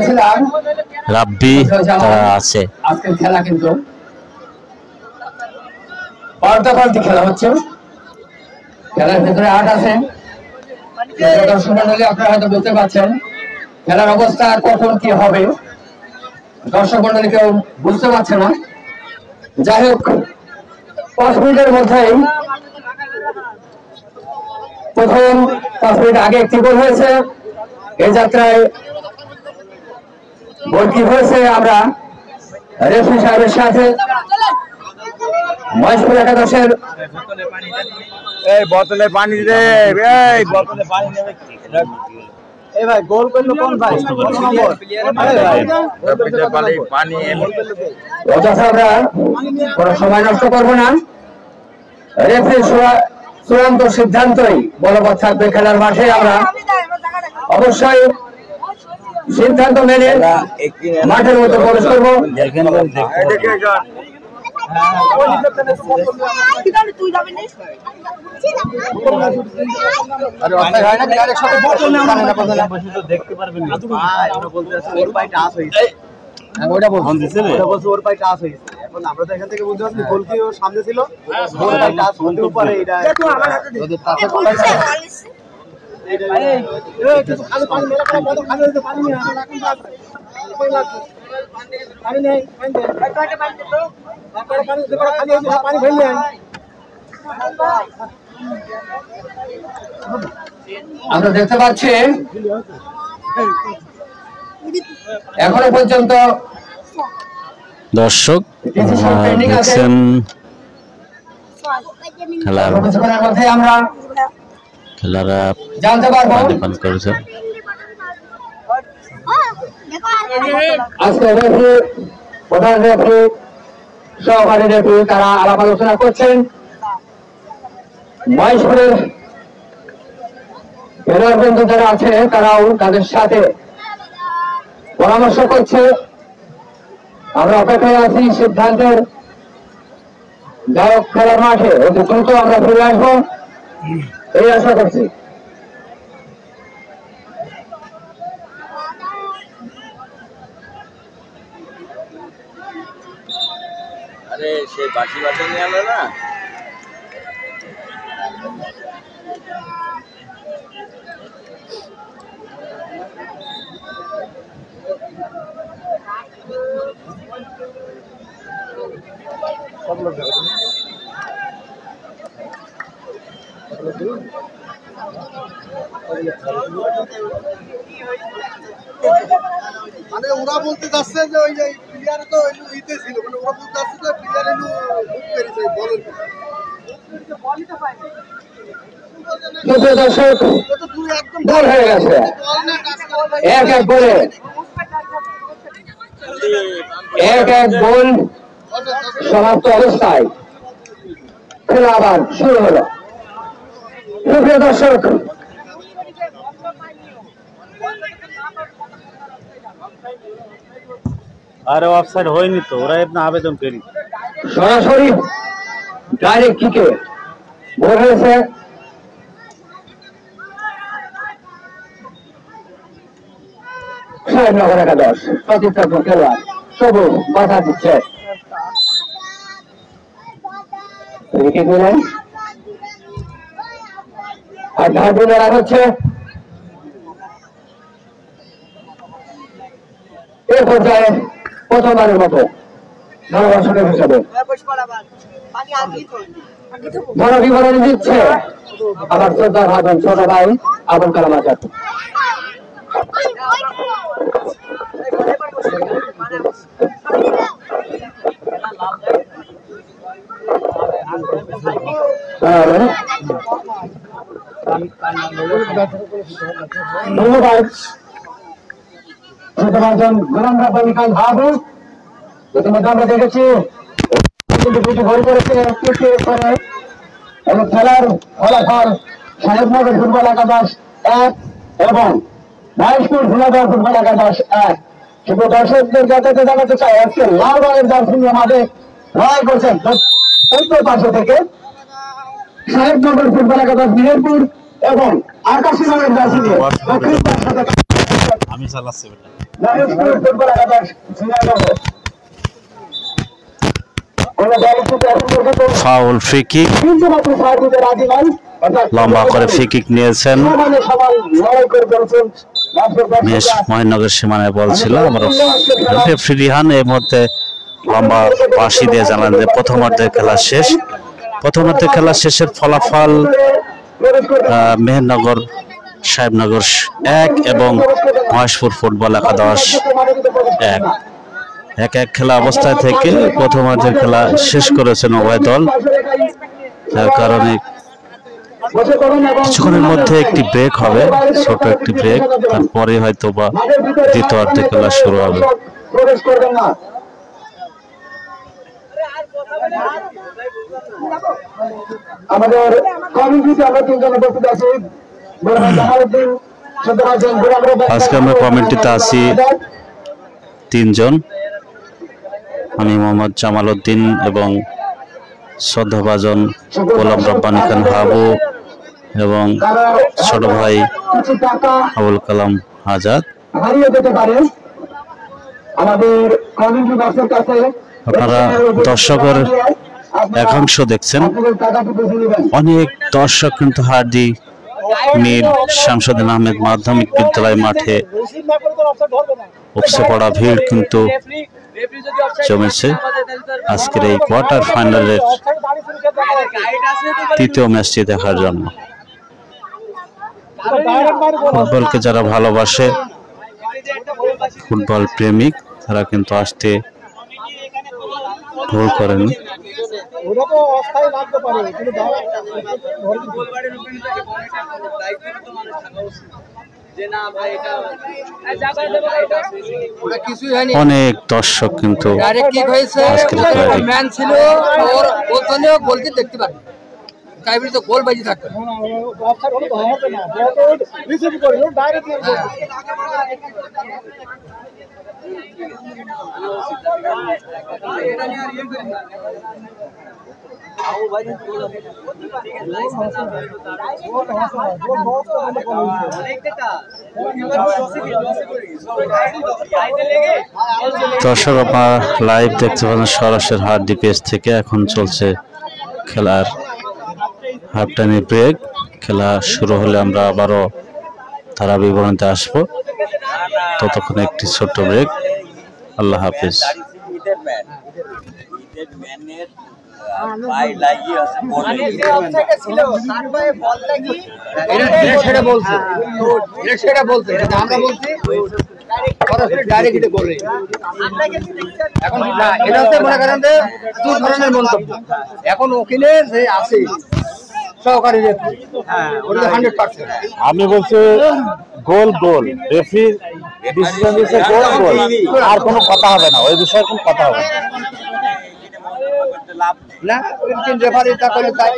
রাব্বি তারা আছে। আজকের খেলা কিন্তু পাল্টাপাল্টি খেলা হচ্ছে, খেলার ভেতরে আট আছে। দর্শক মন্ডলী আপনারা হয়তো বুঝতে পারছেন খেলার অবস্থা কখন কি হবে, দর্শক মন্ডলী কেউ বুঝতে পারছে না। যাই হোক, 5 মিনিটের মধ্যেই প্রথম 5 মিনিট আগে একটি গোল হয়েছে। এই যাত্রায় গোল কি হয়েছে আমরা রেফারি সাহেবের সাথে মহেশপুর একাদশের এই বোতলে পানি দে, এই বোতলে পানি নেবে। এই ভাই গোল করলো কোন ভাই? পানি অযথা আমরা কোনো সময় নষ্ট করবো না। রেফারি চূড়ান্ত সিদ্ধান্তই বলবৎ থাকবে খেলার মাঠে। আমরা অবশ্যই সিদ্ধান্ত মেনে মাঠের মধ্যে প্রবেশ করবো। দেখতে পারবেন না, ওর পায়ে টাচ হয়েছে। ওটা বলছে ওর পায়ে টাচ হয়েছে। এখন আমরা তো এখান থেকে বুঝতে পারছি গোল কি ওর সামনে ছিল, ওর পায়ে টাচ হতে পারে। এটা ওদের টাচে আমরা দেখতে পাচ্ছি এখনো পর্যন্ত দর্শক দেখছেন খেলার মধ্যে আমরা খেলারা জানতে পারবো পান করেছেন। আজকে রেফারি, প্রধান রেফারি, সহকারী রেফারি তারা আলাপ আলোচনা করছেন। মহেশপুরের খেলোয়াড়বৃন্দ যারা আছে তারাও তাদের সাথে পরামর্শ করছে। আমরা অপেক্ষায় আছি সিদ্ধান্তের। গায়ক খেলার মাঠে অতি দ্রুত আমরা ফিরে আসবো এই আশা করছি। আরে সে বাসি বাসা নিয়ে আলো না। মানে ওরা বলতে যাচ্ছে যে ওই যে প্লেয়ার তো ইতে ছিল, মানে ওরা বলতে যাচ্ছে যে প্লেয়ার এলো বুক করেছে বলের দর্শক গোল হয়ে গেছে, এক এক গোলে, এক এক গোল সমাপ্ত অবস্থায় খেলা আবার শুরু হলো। প্রিয় দর্শক, আরে অফসাইড হয়নি তো, ওরা এমনি আবেদন করি সরাসরি ডাইরেক্ট কিকে গোল হয়েছে। সাহেবনগর একাদশ প্রতিপক্ষ খেলোয়াড় সবুজ বাধা দিচ্ছে। আর ধার দিনে হচ্ছে এ পর্যায়ে প্রথমবারের মতো ধারাভাষণের হিসাবে বড় বিবরণী দিচ্ছে আমার শ্রদ্ধা ভাজন ছোট ভাই আবুল কালাম আজাদ। ধন্যবাদ গোলাম রাব্বানী খান হাবু। ইতিমধ্যে আমরা দেখেছি গোল করেছে এবং খেলার ফলাফল সাহেবনগর ফুটবল একাদশ 1 এবং মহেশপুর ভুলাগড় ফুটবল একাদশ 1। শুধু দর্শকদের যাতে জানাতে চাই, আজকে লাল রঙের জার্সি নিয়ে মাঠে লড়াই করছেন উত্তর পার্শ্ব থেকে সাহেবনগর ফুটবল একাদশ মেহেরপুর এবং আকাশী রঙের জার্সি নিয়ে দক্ষিণ পার্শ্ব থেকে আমি চালাচ্ছি মহেশপুর ফুটবল একাদশ ঝিনাইদহ। ফাউল ফ্রি কিক, লম্বা করে ফ্রি কিক নিয়েছেন। বেশ মহেন্দ্রনগর সীমানায় বল ছিল। আমার রেফারি রিহান এই মুহূর্তে লম্বা পাশি দিয়ে জানান যে প্রথমার্ধের খেলা শেষ। প্রথমার্ধের খেলা শেষের ফলাফল মেহেরনগর সাহেবনগর 1 এবং মহেশপুর ফুটবল একাদশ 1। 1-1 খেলা অবস্থায় থেকে প্রথমার্ধের খেলা শেষ করেছেন উভয় দল। যার কারণে কিছুক্ষণের মধ্যে একটি ব্রেক হবে, ছোট একটি ব্রেক, তারপরে হয়তো বা দ্বিতীয়ার্ধের খেলা শুরু হবে। আমাদের কমিটিতে আমরা তিনজন উপস্থিত আছি। আজকে আমরা কমিটিতে আছি তিনজন, আমি মোহাম্মদ জামাল উদ্দিন এবং শ্রদ্ধাভাজন গোলাম রাব্বানী খান হাবু এবং ছোট ভাই আবুল কালাম আজাদ। আপনারা দর্শকের একাংশ দেখছেন, অনেক দর্শক কিন্তু হার্দি মীর শামসুদ্দিন আহমেদ মাধ্যমিক বিদ্যালয় মাঠে উপচে পড়া ভিড় কিন্তু জমেছে আজকের এই কোয়ার্টার ফাইনালের তৃতীয় ম্যাচটি দেখার জন্য। ফুটবলকে যারা ভালোবাসে, ফুটবল প্রেমিক, তারা কিন্তু আসতে ভুল করেন। অনেক দর্শক কিন্তু দেখতে পারে তো গোল বাজি থাকবে। দর্শক আপনারা লাইভ দেখতে পাচ্ছেন সরাসরি হার্দি পেজ থেকে। এখন চলছে খেলার হাফ টাইম ব্রেক। খেলা শুরু হলে আমরা আবারও ধারা বিবরণীতে আসবো। ততক্ষণ একটি ছোট্ট ব্রেক। আল্লাহ হাফিজ। এখন ওকিলের যে আছে সহকারী আমি বলছি গোল গোল, রেফারি ডিসিশন দিয়েছে গোল গোল, আর কোনো কথা হবে না, ওই বিষয়ে কোনো কথা হবে না। না রেফারি তা করে তাই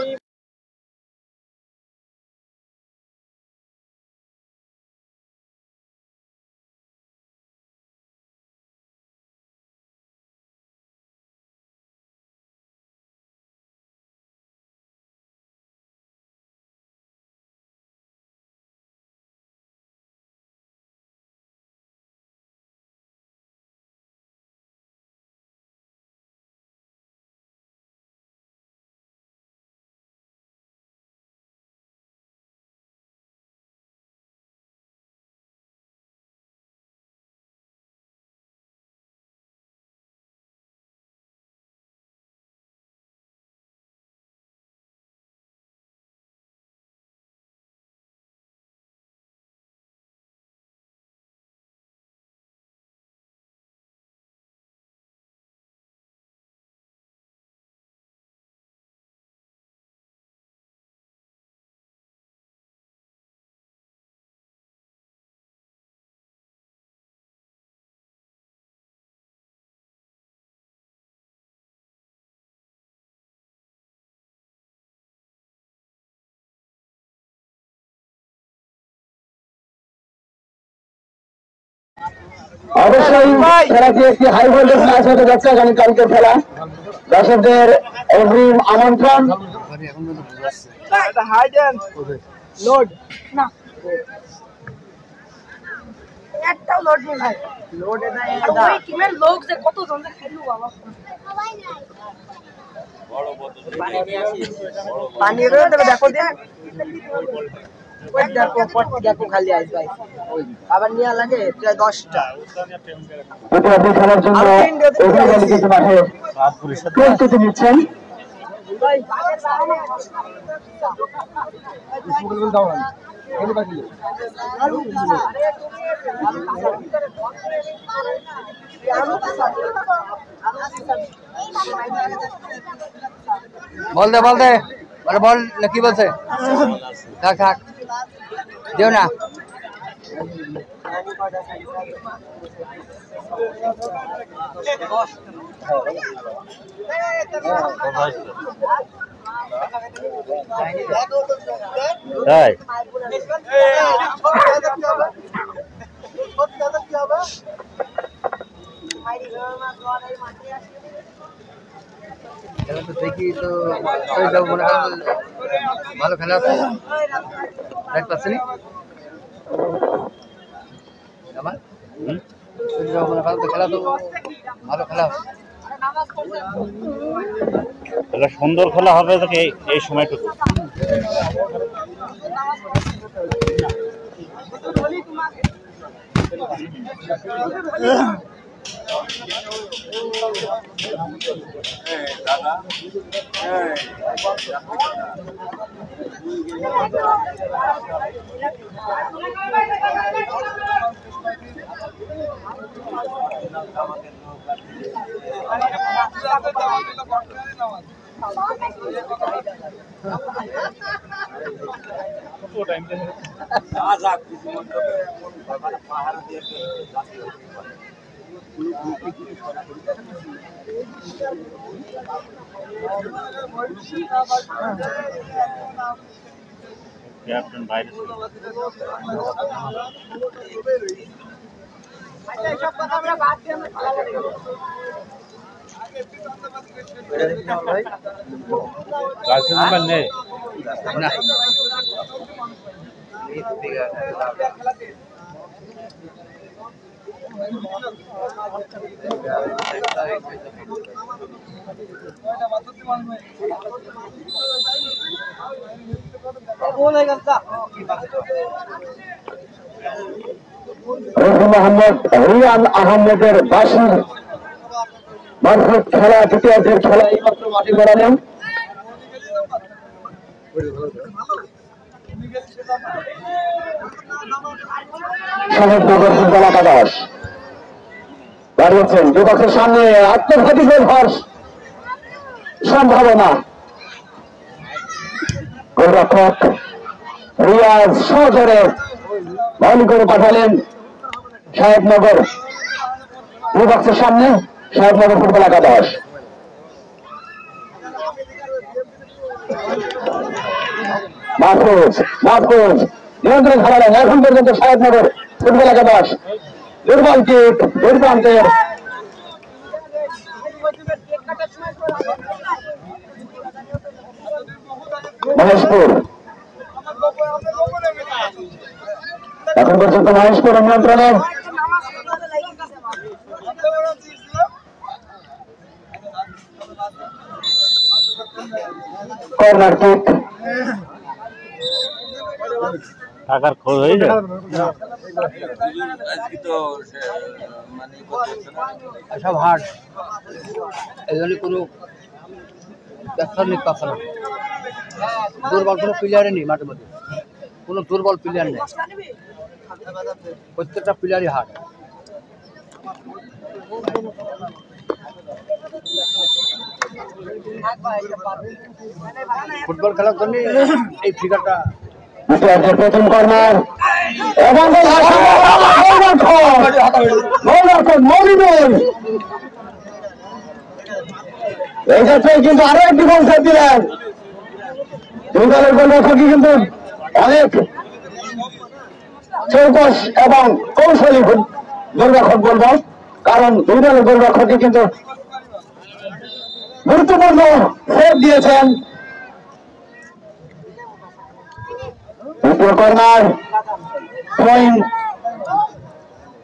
অবশ্যই খেলাটি একটি হাই ভোল্টেজ ম্যাচ হতে যাচ্ছে আগামীকালকের খেলা। দর্শকদের অগ্রিম আমন্ত্রণ। একটাও লোড নেই ভাই, লোড ওই টিমের লোক যে কত জন খেললো বাবা। পানি রয়ে দেবে দেখো দিয়ে ওই দেখো পট দেখো খালি আইস ভাই আবার নিয়ে লাগে প্রায় 10টা প্রতিবাদী খেলার জন্য অভিযানী কিছু মাঠে প্রস্তুতি নিচ্ছেন। ভাই বল দে আরে বল না কি বলছে থাক থাক দেও না তাই দেখি তো মনে করেন ভালো খেলা আছে দেখ পাচ্ছি আমার মনে করেন তো খেলা তো ভালো খেলা আছে সুন্দর খেলা হবে এই সময়টুকু। ক্যাপ্টেন বাইরে নেই না মোহাম্মদ রিয়ান আহমেদের বাসির মারফত খেলা দ্বিতীয়ার্ধের খেলা এইমাত্র মাঠে গড়ালেন। দাঁড়িয়েছেন বিপক্ষের সামনে আত্মঘাতী গোল সম্ভাবনা। গোলরক্ষক রিয়াজ সহজরে বল করে পাঠালেন সাহেবনগর বিপক্ষের সামনে সাহেবনগর ফুটবল একাদশ। মাহফুজ মাহফুজ নিয়ন্ত্রণ হারালেন। এখন পর্যন্ত সাহেবনগর ফুটবল একাদশ দুর্বল কিক দূর প্রান্তের মহেশপুর। এখন পর্যন্ত মহেশপুর নিয়ন্ত্রণে। কর্নার কিক টাকার খোঁজ হয়ে যায় সব হার্ড, এই জন্য কোনো ব্যবসার নেই, পাচ্ছে না। দুর্বল কোনো প্লেয়ারই নেই মাঠের মধ্যে, কোনো দুর্বল প্লেয়ার নেই, প্রত্যেকটা প্লেয়ারই হার্ড। ফুটবল খেলার জন্য এই ফিগারটা। প্রথম কর্নার এবং এই ক্ষেত্রে কিন্তু আরো একটি গোল সেট দিলেন। দুই দলের গোলরক্ষকই কিন্তু অনেক চৌকস এবং কৌশলী গোলরক্ষক বলব, কারণ দুই দলের গোলরক্ষকই কিন্তু গুরুত্বপূর্ণ সেট দিয়েছেন। দ্বিতীয় কর্নার পয়েন্ট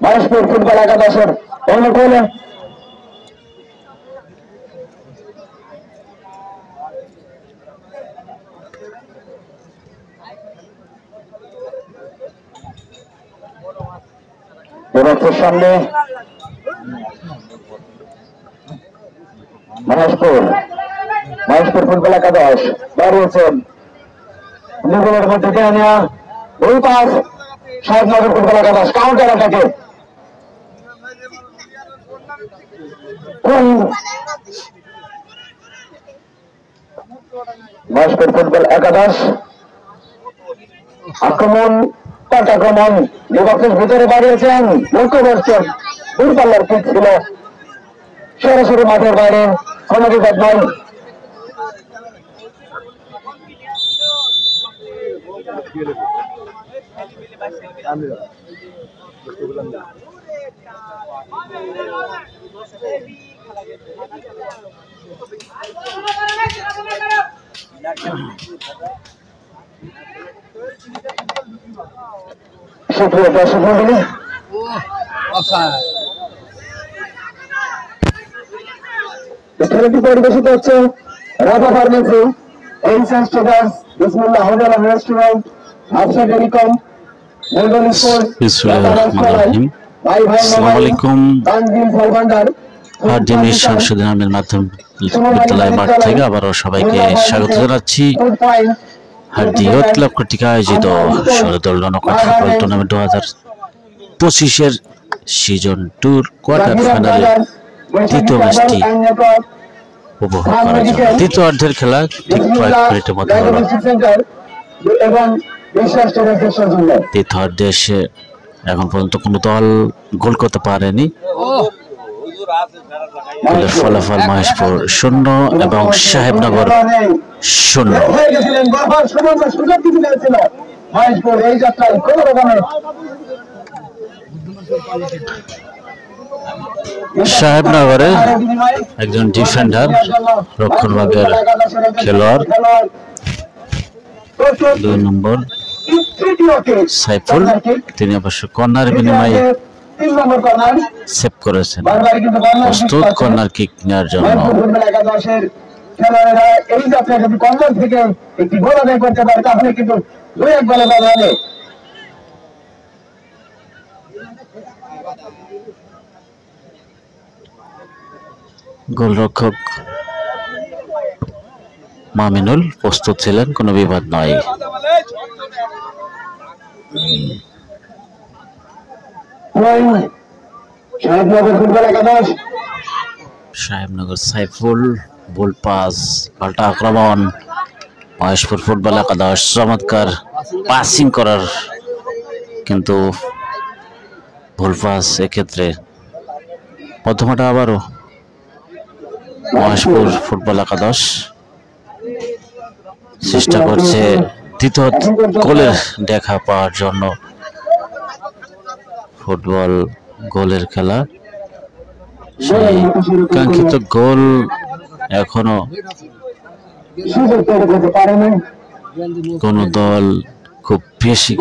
মহেশপুর ফুটবল একাদশের অনুকূলে। গোলরক্ষকের সামনে মহেশপুর ফুটবল একাদশ দাঁড়িয়েছেন। নিগুলের মধ্যে দিয়ে নেওয়া ওই পাস সাহেবনগর ফুটবল একাদশ কাউন্টার অ্যাটাকে। মহেশপুর ফুটবল একাদশ আক্রমণ পাল্টাক্রমণ বিপক্ষের ভিতরে বাড়িয়েছেন। লক্ষ্য করছেন দূরপাল্লার কিক ছিল, সরাসরি মাঠের বাইরে, কোনো বিপদ নয়। সুপ্রিয় দর্শক মণ্ডলী, খেলাটি পরিবেশিত হচ্ছে Raja pharmacy, incense traders, Bismillah hotel and restaurant, Hafsa telecom, Mondal sports, ভাই ভাই আসসালামুআলাইকুম। তানজিম ফলভান্ডার, হার্ডিমির শামসুদ্দিন আহমেদ মাধ্যমিক বিদ্যালয় মাঠ থেকে আবারও সবাইকে স্বাগত জানাচ্ছি। হার্ডি ইয়ুথ ক্লাব কর্তৃক আয়োজিত 16 দল নকআউট ফুটবল টুর্নামেন্ট 2025-এর সিজন 2 কোয়ার্টার ফাইনালের তৃতীয় ম্যাচটি উপভোগ করার জন্য তৃতীয়ার্ধের খেলা ঠিক কয়েক মিনিটের মধ্যে হলো। তৃতীয়ার্ধে এসে এখন পর্যন্ত কোনো দল গোল করতে পারেনি। ফলাফল মহেশপুর 0 এবং সাহেবনগর 0। সাহেবনগরে একজন ডিফেন্ডার রক্ষণভাগের খেলোয়াড় 2 নম্বর সাইফুল, তিনি অবশ্য কর্নার বিনিময়ে সেভ করেছেন। প্রস্তুত কর্নার কিক নেওয়ার জন্য। এই যাত্রা যদি কর্নার থেকে একটি গোল আদায় করতে পারে তাহলে কিন্তু 2-1 বলে বাড়াবে। গোলরক্ষক মামিনুল প্রস্তুত ছিলেন, কোনো বিবাদ নয়। সাহেবনগর সাইফুল বল পাস, পাল্টা আক্রমণ। মহেশপুর ফুটবল একাদশ চমৎকার পাসিং করার, কিন্তু ভুল পাস। এক্ষেত্রে প্রথমটা আবারও মহেশপুর ফুটবল একাদশ। চেষ্টা করছে দ্বিতীয় গোলের দেখা পাওয়ার জন্য। ফুটবল গোলের খেলা, সেই কাঙ্ক্ষিত গোল এখনো কোন দল খুব বেশি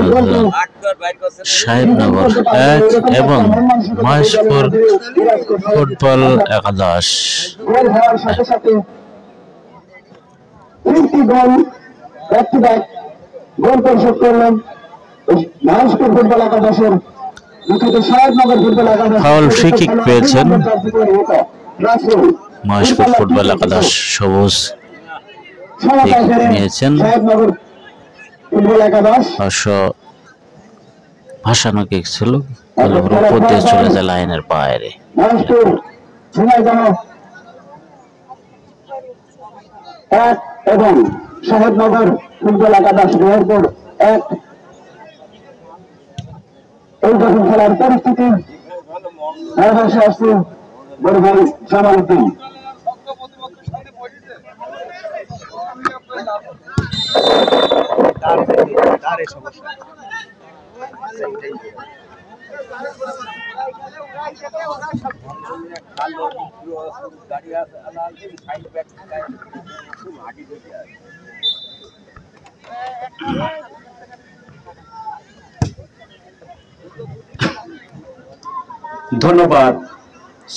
কিন্তু সাহেবনগর 1 এবং মহেশপুর ফুটবল একাদশ। গোল পরিশোধ করলেন মহেশপুর ফুটবল একাদশের সাহেবনগর ফুটবল একাদশ। ফাউল ফ্রি কিক পেয়েছেন মহেশপুর ফুটবল একাদশ। সবুজ নিয়েছেন সাহেবনগর ফুটবল একাদশ। ভাসানো কিক ছিল, উপর দিয়ে চলে যায় লাইনের বাইরে। মহেশপুর ঝিনাইদহ 1 এবং সাহেবনগর ফুটবল একাদশ মেহেরপুর 1। এই যখন খেলার পরিস্থিতি ভাষা আসছে বড় ভাই জামালউদ্দিন। ধন্যবাদ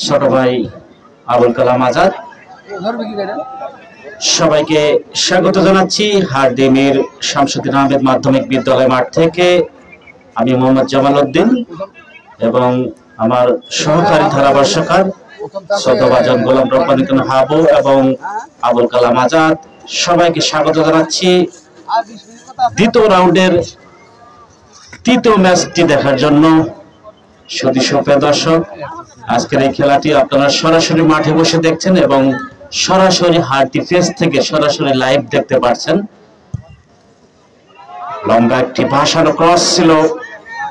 ছোট ভাই আবুল কালাম আজাদ। সবাইকে স্বাগত জানাচ্ছি হারডিমের শামসুদ্দিন আহমেদ মাধ্যমিক বিদ্যালয় মাঠ থেকে। আমি মোহাম্মদ জামালউদ্দিন এবং আমার সহকারী ধারাভাষ্যকার সদবাজন গোলাম রব্বানী হাবু এবং আবুল কালাম আজাদ। সবাইকে স্বাগত জানাচ্ছি দ্বিতীয় রাউন্ডের তৃতীয় ম্যাচটি দেখার জন্য। সুপ্রিয় দর্শক, আজকের এই খেলাটি আপনারা সরাসরি মাঠে বসে দেখছেন এবং সরাসরি হারটি ফেস থেকে সরাসরি লাইভ দেখতে পাচ্ছেন। লম্বা একটি ভাসানো ক্রস ছিল,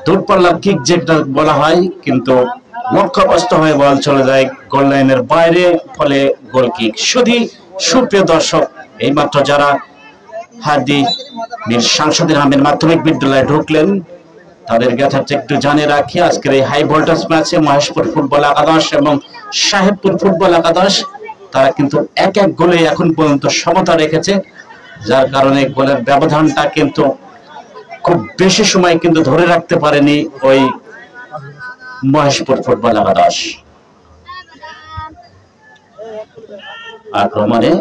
দূরপাল্লার কিক যেটা বলা হয়, কিন্তু লক্ষ্যভ্রষ্ট হয়ে বল চলে যায় গোল লাইনের বাইরে, ফলে গোল কিক। সুপ্রিয় দর্শক, এইমাত্র যারা হারডি মীর শামসুদ্দিন আহমেদ মাধ্যমিক বিদ্যালয়ে ঢুকলেন তাদের যথার্থ একটু জানিয়ে রাখি, আজকের এই হাই ভোল্টেজ ম্যাচে মহেশপুর ফুটবল একাদশ এবং সাহেবপুর ফুটবল একাদশ তারা কিন্তু 1-1 গোলে এখন পর্যন্ত সমতা রেখেছে, যার কারণে গোলের ব্যবধানটা কিন্তু খুব বেশি সময় কিন্তু ধরে রাখতে পারেনি ওই মহেশপুর ফুটবল একাদশ। আক্রমণে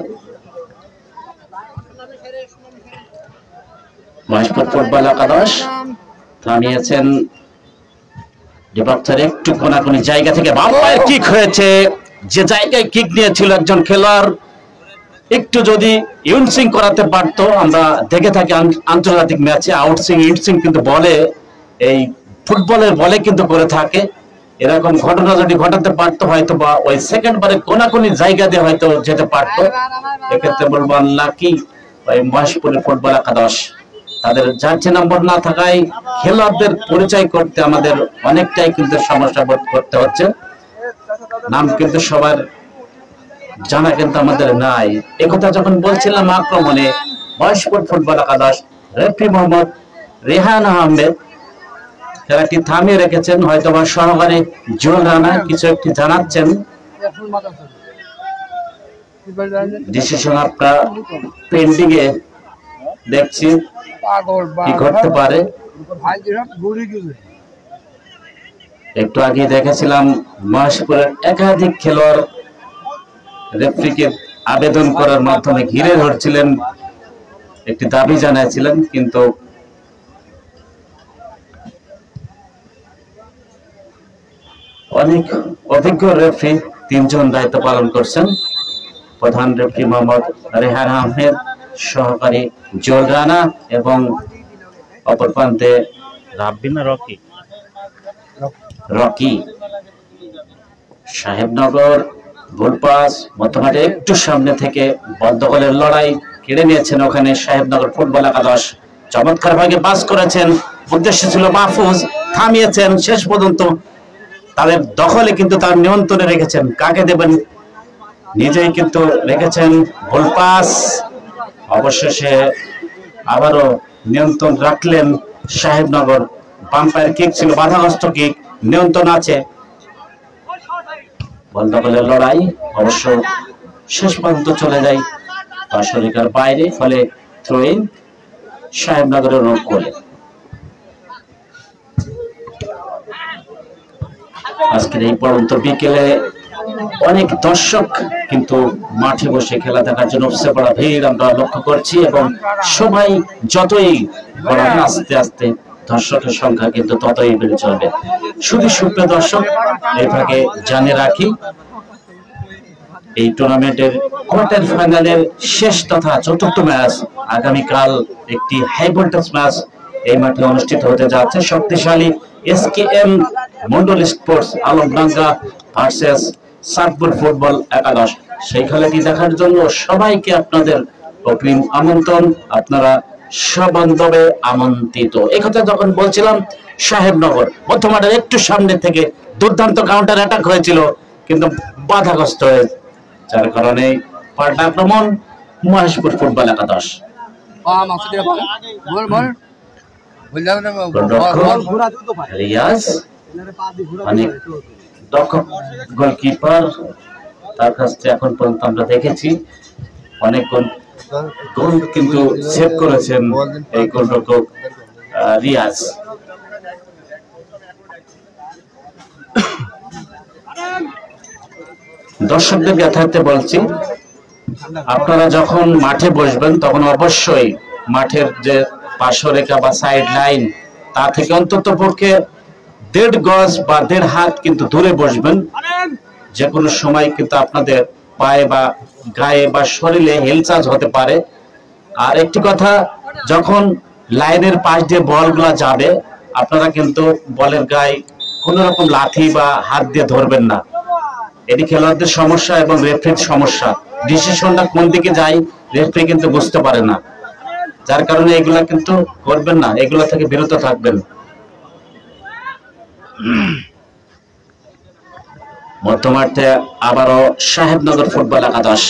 মহেশপুর ফুটবল একাদশ থামিয়েছেন ডিপার্চার একটু কোনাকুনি জায়গা থেকে। বাম্পায়ার কিক হয়েছে, যে জায়গায় কিক নিয়েছিল একজন খেলোয়াড় একটু যদি ইউনসিং করাতে পারতো। আমরা দেখে থাকি আন্তর্জাতিক ম্যাচে আউটসিং ইনসিং কিন্তু বলে, এই ফুটবলের বলে কিন্তু করে থাকে। এরকম ঘটনা যদি ঘটাতে পারতো হয়তো বা ওই সেকেন্ড বারে কোনাকুনি জায়গা দিয়ে হয়তো যেতে পারতো। এক্ষেত্রে বলবো লাকি ওই মহেশপুরের ফুটবল একাদশ। তাদের জার্সি নম্বর না থাকায় খেলোয়াড়দের পরিচয় করতে আমাদের অনেকটাই কিন্তু সমস্যা বোধ করতে হচ্ছে। নাম কিন্তু সবার জানা কিন্তু আমাদের নাই। একথা যখন বলছিলাম আক্রমণে মহেশপুর ফুটবল একাদশ রেফারি মোহাম্মদ রেহান আহমেদ খেলাটি থামিয়ে রেখেছেন, হয়তো বা সহকারী জুয়েল রানা কিছু একটি জানাচ্ছেন। ডিসিশন আপনার পেন্ডিং এ দেখছি কি করতে পারে। একটু আগে দেখেছিলাম মহেশপুরের একাধিক খেলোয়াড় রেফারিকে আবেদন করার মাধ্যমে ঘিরে ধরছিলেন, একটি দাবি জানাইছিলেন, কিন্তু অনেক অভিজ্ঞ রেফারি 3 জন দায়িত্ব পালন করছেন। প্রধান রেফারি মোহাম্মদ রেহান আহমেদ, সহকারী জুয়েল রানা এবং অপর প্রান্তে রাব্বিনা রকি। সাহেবনগর গোলপাস মধ্যমাঠে একটু সামনে থেকে বদ্ধগোলের লড়াই কেড়ে নিয়েছেন ওখানে সাহেবনগর ফুটবল একাদশ। চমৎকার ভাবে পাস করেছেন, উদ্দেশ্য ছিল মাহফুজ, থামিয়েছেন শেষ পর্যন্ত। তাদের দখলে কিন্তু তার নিয়ন্ত্রণে রেখেছেন, কাকে দেবেন নিজেই কিন্তু রেখেছেন ভুল পাস, অবশেষে আবারও নিয়ন্ত্রণ রাখলেন সাহেবনগর। বাম্পায়ার কিক ছিল, বাধাগ্রস্ত কিক, নিয়ন্ত্রণ আছে। বল দখলের লড়াই অবশ্য শেষ পর্যন্ত চলে যায় পার্শ্বরেখার বাইরে, ফলে থ্রো ইন সাহেবনগরের গোলে। আজকের এই পড়ন্ত বিকেলে অনেক দর্শক কিন্তু মাঠে বসে খেলা দেখার জন্য উপচে পড়া ভিড় আমরা লক্ষ্য করছি, এবং সবাই যতই গড়াবে আস্তে আস্তে দর্শকের সংখ্যা কিন্তু ততই বেড়ে চলবে। শুধু সুপ্রিয় দর্শক, এই ভাগে জানিয়ে রাখি এই টুর্নামেন্টের কোয়ার্টার ফাইনালের শেষ তথা চতুর্থ ম্যাচ আগামীকাল একটি হাই ভোল্টেজ ম্যাচ এই মাঠে অনুষ্ঠিত হতে যাচ্ছে। শক্তিশালী SKM Mondal sports Alamdanga versus Satpur football একাদশ। সেই খেলাটি দেখার জন্য সবাইকে আপনাদের অগ্রিম আমন্ত্রণ, আপনারা সবান্ধবে আমন্ত্রিত। এই কথা যখন বলছিলাম, সাহেবনগর মধ্যমাঠের একটু সামনে থেকে দুর্দান্ত কাউন্টার অ্যাটাক হয়েছিল, কিন্তু বাধাগ্রস্ত হয়ে, যার কারণে পাল্টা আক্রমণ মহেশপুর ফুটবল একাদশ। রিয়াজ অনেক দক্ষ গোলকিপার, তার কাছ থেকে এখন পর্যন্ত আমরা দেখেছি অনেক গোল কিন্তু সেভ করেছেন এই গোলরক্ষক রিয়াজ। দর্শকদের যথার্থে বলছি, আপনারা যখন মাঠে বসবেন তখন অবশ্যই মাঠের যে পার্শ্বরেখা বা সাইড লাইন তা থেকে অন্তত পক্ষে 1.5 গজ বা 1.5 হাত কিন্তু দূরে বসবেন। যে কোনো সময় কিন্তু আপনাদের পায়ে বা গায়ে বা শরীরে হেলচার্জ হতে পারে। আর একটি কথা, যখন লাইনের পাশ দিয়ে বলগুলা যাবে আপনারা কিন্তু বলের গায়ে কোন রকম লাঠি বা হাত দিয়ে ধরবেন না। এটি খেলোয়াড়দের সমস্যা এবং রেফারির সমস্যা। ডিসিশনটা কোন দিকে যায় রেফারি কিন্তু বুঝতে পারে না, যার কারণে এগুলা কিন্তু করবেন না, এগুলা থেকে বিরত থাকবেন। মধ্যমাঠে আবারও সাহেবনগর ফুটবল একাদশ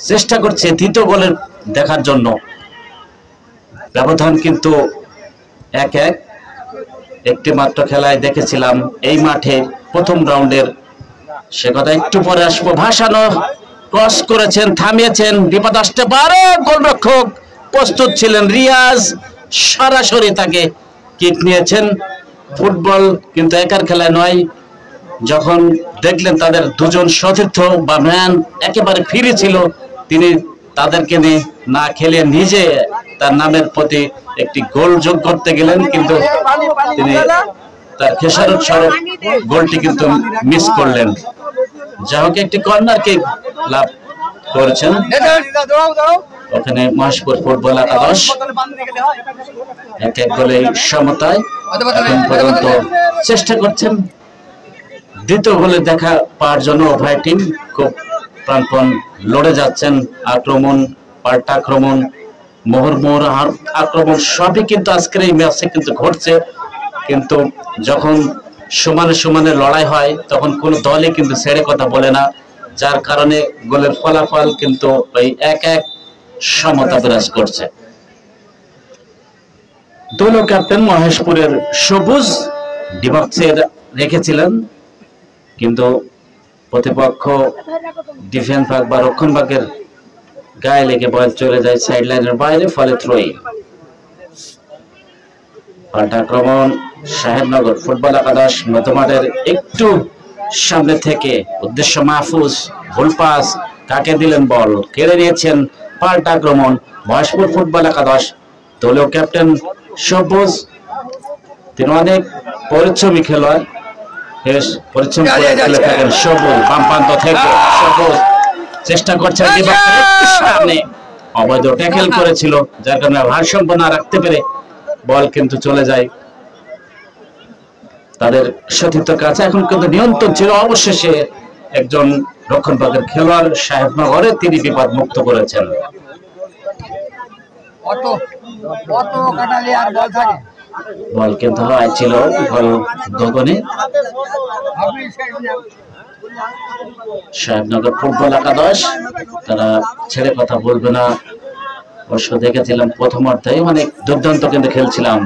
চেষ্টা করছে দ্বিতীয় গোলের দেখার জন্য। ব্যবধান কিন্তু 1-1। একটি মাত্র খেলায় দেখেছিলাম এই মাঠে প্রথম রাউন্ডের, সে কথা একটু পরে আসবো। ভাসানো ক্রস করেছেন, থামিয়েছেন, বিপদ আসতে পারে, গোলরক্ষক প্রস্তুত ছিলেন রিয়াজ, সরাসরি তাকে কিক নিয়েছেন। ফুটবল কিন্তু একার খেলা নয়। যখন দেখলেন তাদের দুজন সতীর্থ বা ম্যান একেবারে ফ্রি ছিল, তিনি তাদেরকে নিয়ে না খেলে নিজে তার নামের প্রতি একটি গোল যোগ করতে গেলেন, কিন্তু তিনি তার খেসারত স্বরূপ গোলটি কিন্তু মিস করলেন। যা হোক, একটি কর্নার কিক লাভ করেছেন ওখানে মহেশপুর ফুটবল একাদশ। 1-1 গোলে সমতায় এখন পর্যন্ত চেষ্টা করছেন দ্বিতীয় গোলে দেখা পাওয়ার জন্য। উভয় টিম খুব প্রাণপণ লড়ে যাচ্ছেন। আক্রমণ, পাল্টা আক্রমণ, মোহর আক্রমণ সবই কিন্তু আজকের এই ম্যাচে কিন্তু ঘটছে। কিন্তু যখন সমানে সমানে লড়াই হয় তখন কোনো দলই কিন্তু ছেড়ে কথা বলে না, যার কারণে গোলের ফলাফল কিন্তু ওই 1-1 সমতা বিরাজ করছে। দলীয় ক্যাপ্টেন মহেশপুরের সবুজ ডিবক্সের রেখেছিলেন, কিন্তু প্রতিপক্ষ ডিফেন্স ভাগ বা রক্ষণ ভাগের গায়ে লেগে বল চলে যায় সাইড লাইনের বাইরে, ফলে থ্রো ইন। পাল্টা আক্রমণ সাহেবনগর ফুটবল একাদশ মধ্যমাঠের একটু সামনে থেকে, উদ্দেশ্য মাহফুজ, ভুল পাস, কাকে দিলেন বল, কেড়ে নিয়েছেন। পাল্টা আক্রমণ মহেশপুর ফুটবল একাদশ। দলীয় ক্যাপ্টেন সবুজ, তিনি অনেক পরিশ্রমী খেলোয়াড়, বেশ পরিশ্রম করে খেলে থাকেন। সবুজ বাম প্রান্ত থেকে সবুজ চেষ্টা করছেন সামনে, অবৈধ ট্যাকেল করেছিল, যার কারণে ভারসাম্য না রাখতে পেরে বল কিন্তু চলে যায় তাদের সতীর্থ কাছে। এখন কিন্তু নিয়ন্ত্রণ ছিল, অবশেষে একজন রক্ষণ ভাগের খেলোয়াড় সাহেবনগরে তিনি বিপদ মুক্ত করেছেন। বল কিন্তু হয়েছিল গোল গগনে। সাহেবনগর ফুটবল একাদশ, তারা ছেড়ে কথা বলবে না। অবশ্য দেখেছিলাম প্রথমার্ধে অনেক দুর্দান্ত কিন্তু খেলছিলাম।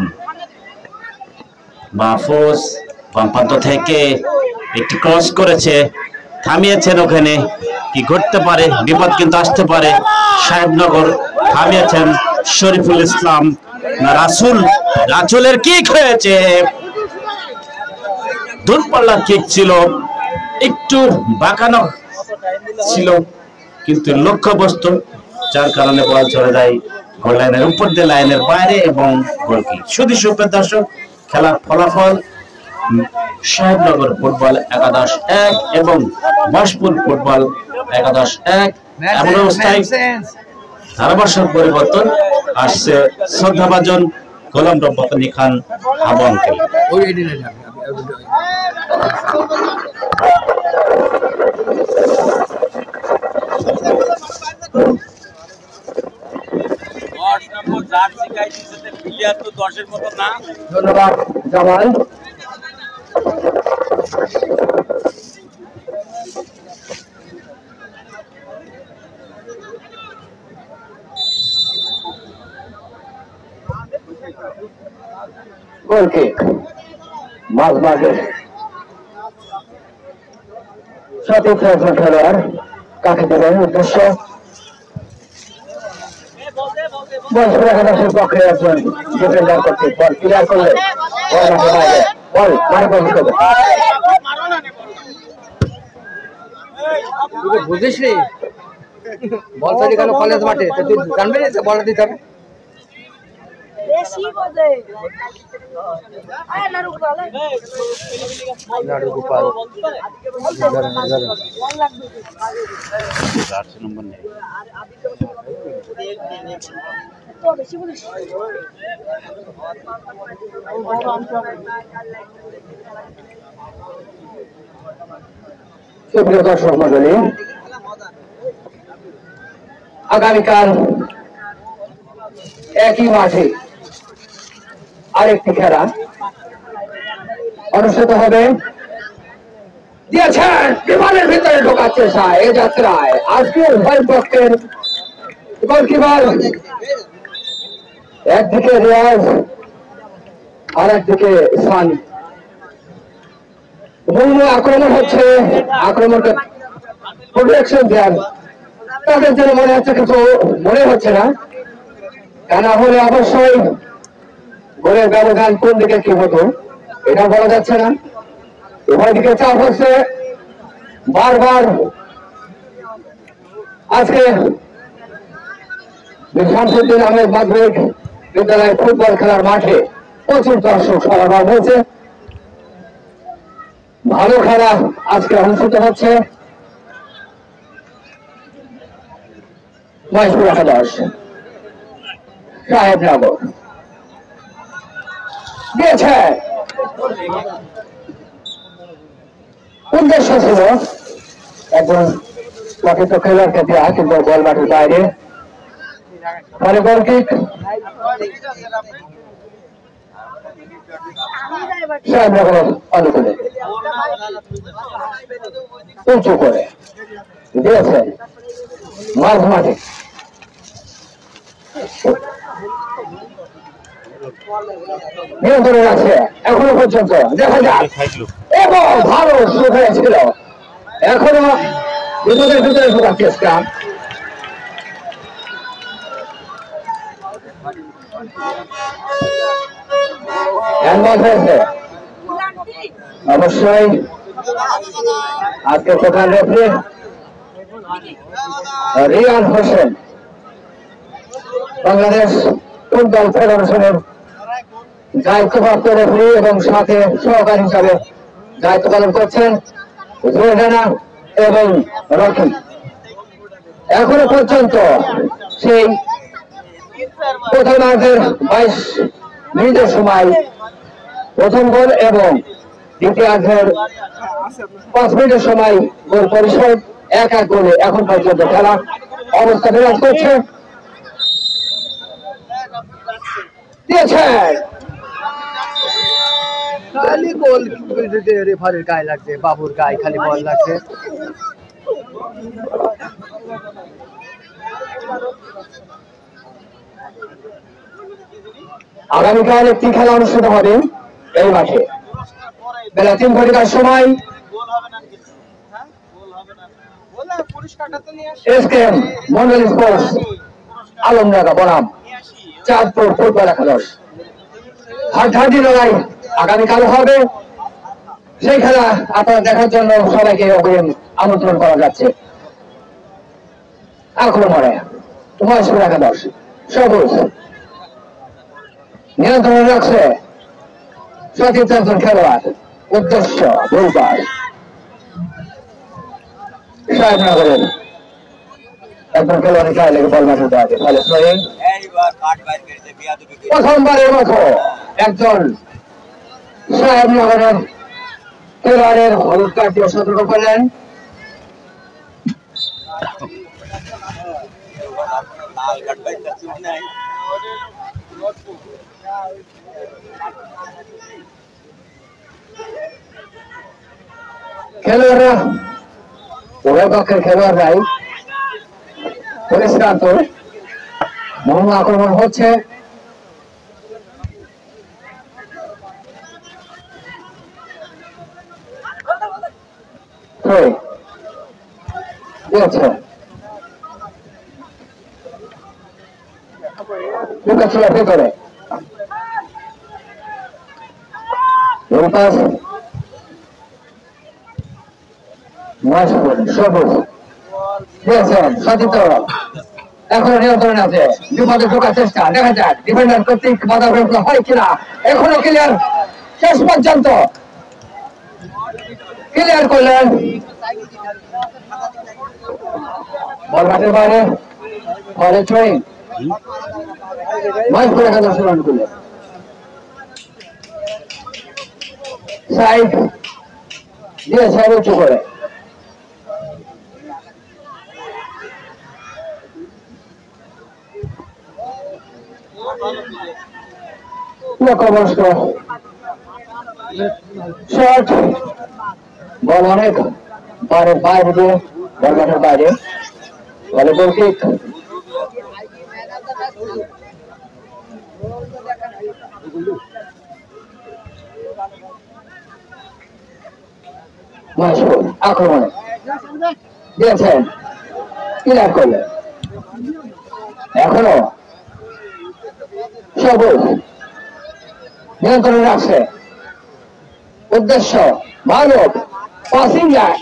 মাহফুজ বাম প্রান্ত থেকে একটি ক্রস করেছে, থামিয়েছেন। ওখানে কি ঘটতে পারে, বিপদ কিন্তু আসতে পারে। সাহেবনগর থামিয়েছেন শরীফুল ইসলাম না রাসুল, রাসুলের কিক হয়েছে, দূরপাল্লার কিক ছিল, একটু বাঁকানো ছিল কিন্তু লক্ষ্যবস্তু, যার কারণে বল চলে যায় গোল লাইনের উপর দিয়ে লাইনের বাইরে এবং গোল কিক। শুধু সুপ্রিয় দর্শক, খেলার ফলাফল সাহেবনগর ফুটবল একাদশ 1 এবং বাসপুর ফুটবল একাদশ 1। এমন অবস্থায় ধারাভাষ্যের পরিবর্তন আসছে শ্রদ্ধাভাজন গোলাম রব্বানী খান হাবু আঙ্কেল। ধন্যবাদ জামাল। গোল কিক মাঝ মাঠে সঠিক একজন খেলোয়াড় কাকে দেবেন উদ্দেশ্য বাসপুর একাদশের পক্ষে একজন ডিফেন্ডার কর্তৃক বল ক্লিয়ার করলে বল মারে প্রবেশ করবে। বুঝিস নি বল চলে গেল কলেজ মাঠে, তো তুই জানবি না বলটা দিতে হবে। নাড়ু গোপাল নম্বর নেই। সুপ্রিয় দর্শক মণ্ডলী, আগামীকাল একই মাঠে আরেকটি খেলা অনুষ্ঠিত হবে। দিয়েছেন বিমানের ভিতরে ঢোকার চেষ্টা এই যাত্রায় আজকে উভয় পক্ষের গোলকিপার একদিকে রিয়াজ আর একদিকে সানি। আক্রমণ হচ্ছে, আক্রমণকে প্রোটেকশন দেন তাদের যেন মনে হচ্ছে, কিছু মনে হচ্ছে না, তা না হলে অবশ্যই গোলের ব্যবধান কোন দিকে কি হতো এটা বলা যাচ্ছে না। উভয় দিকে চাপ হচ্ছে বারবার। আজকে শামসুদ্দিন আহমেদ মাধ্যমিক বিদ্যালয় ফুটবল খেলার মাঠে প্রচুর দর্শক সমাগম হয়েছে। ভালো খেলা আজকে অনুষ্ঠিত হচ্ছে। বাসপুর একাদশ সাহেবনগর দিয়েছে, উদ্দেশ্য ছিল একজন প্রকৃত খেলোয়াড়কে দেওয়া, কিন্তু বল মাঠের বাইরে, মানে গোল কিক সাহেবনগরের অনুকূলে উঁচু করে দিয়েছে মাঝ মাঠে। নিয়ন্ত্রণে আছে এখনো পর্যন্ত, দেখা যাক। এবং ভালো শুরু হয়েছিল, এখনো বিপদের ভিতরে ঢোকার চেষ্টা। হয়েছে অবশ্যই আজকে প্রধান রেফারি রিয়ান হোসেন বাংলাদেশ ফুটবল ফেডারেশনের দায়িত্বপ্রাপ্ত রেফারি এবং সাথে সহকারী হিসাবে দায়িত্ব পালন করছেন জোরডানা এবং রকি। এখনো পর্যন্ত সেই প্রথমার্ধের 22 মিনিটের সময় প্রথম গোল এবং দ্বিতীয়ার্ধের 5 মিনিটের সময় গোল পরিশোধ, 1-1 গোলে এখন পর্যন্ত খেলা অবস্থা বিরাজ করছে। দিয়েছেন খালি গোল রেফারির গায়ে লাগছে, বাবুর গায়ে খালি বল লাগছে। আগামীকাল একটি খেলা অনুষ্ঠিত হবে এই মাঠে বেলা 3 ঘটিকার সময়। এসকেএম মন্ডল স্পোর্টস আলমডাঙ্গা বনাম চাঁদপুর ফুটবল একাদশ হাড্ডাহাড্ডি লড়াই আগামীকাল হবে। সেই খেলা আপনারা দেখার জন্য সবাইকে অগ্রিম আমন্ত্রণ করা যাচ্ছে। আক্রমণে মহেশপুর একাদশ সবুজ নিয়ন্ত্রণে রাখছে সতীর্থ একজন খেলোয়াড়, উদ্দেশ্য ভুলপাস। সাহেবনগরের একজন খেলোয়াড়ের গায়ে লেগে বল মাঠে দেওয়া যায়, ফলে প্রথমবারের মতো একজন সাহেবনগরের খেলোয়াড়ের হলুদ কার্ড দিয়ে সতর্ক করলেন। খেলোয়াড়রা উভয় পক্ষের খেলোয়াড়রাই পরিষ্কার তো মহা আক্রমণ হচ্ছে। ভিতরে সবুজ দিয়েছেন সতীর্থ এখনো নিয়ন্ত্রণে আছে, বিপদে ঢোকার চেষ্টা, দেখা যাক ডিফেন্ডার কর্তৃক বাধা প্রয়োগ হয় কিনা। এখনো ক্লিয়ার, শেষ পর্যন্ত ক্লিয়ার করলেন। বল মাঠের বাইরে ফলে ট্রেন মহেশপুর একাদশ রান করলেন। সাইড দিয়েছে উঁচু করে, শর্ট বল অনেক বাইরে দিয়ে বল মাঠের বাইরে, বলে গোল কিক। মহেশপুর আক্রমণে দিয়েছেন, ক্লিয়ার করলেন। এখনো সবুজ নিয়ন্ত্রণে রাখছে, উদ্দেশ্য মানব পাসিং লাইন।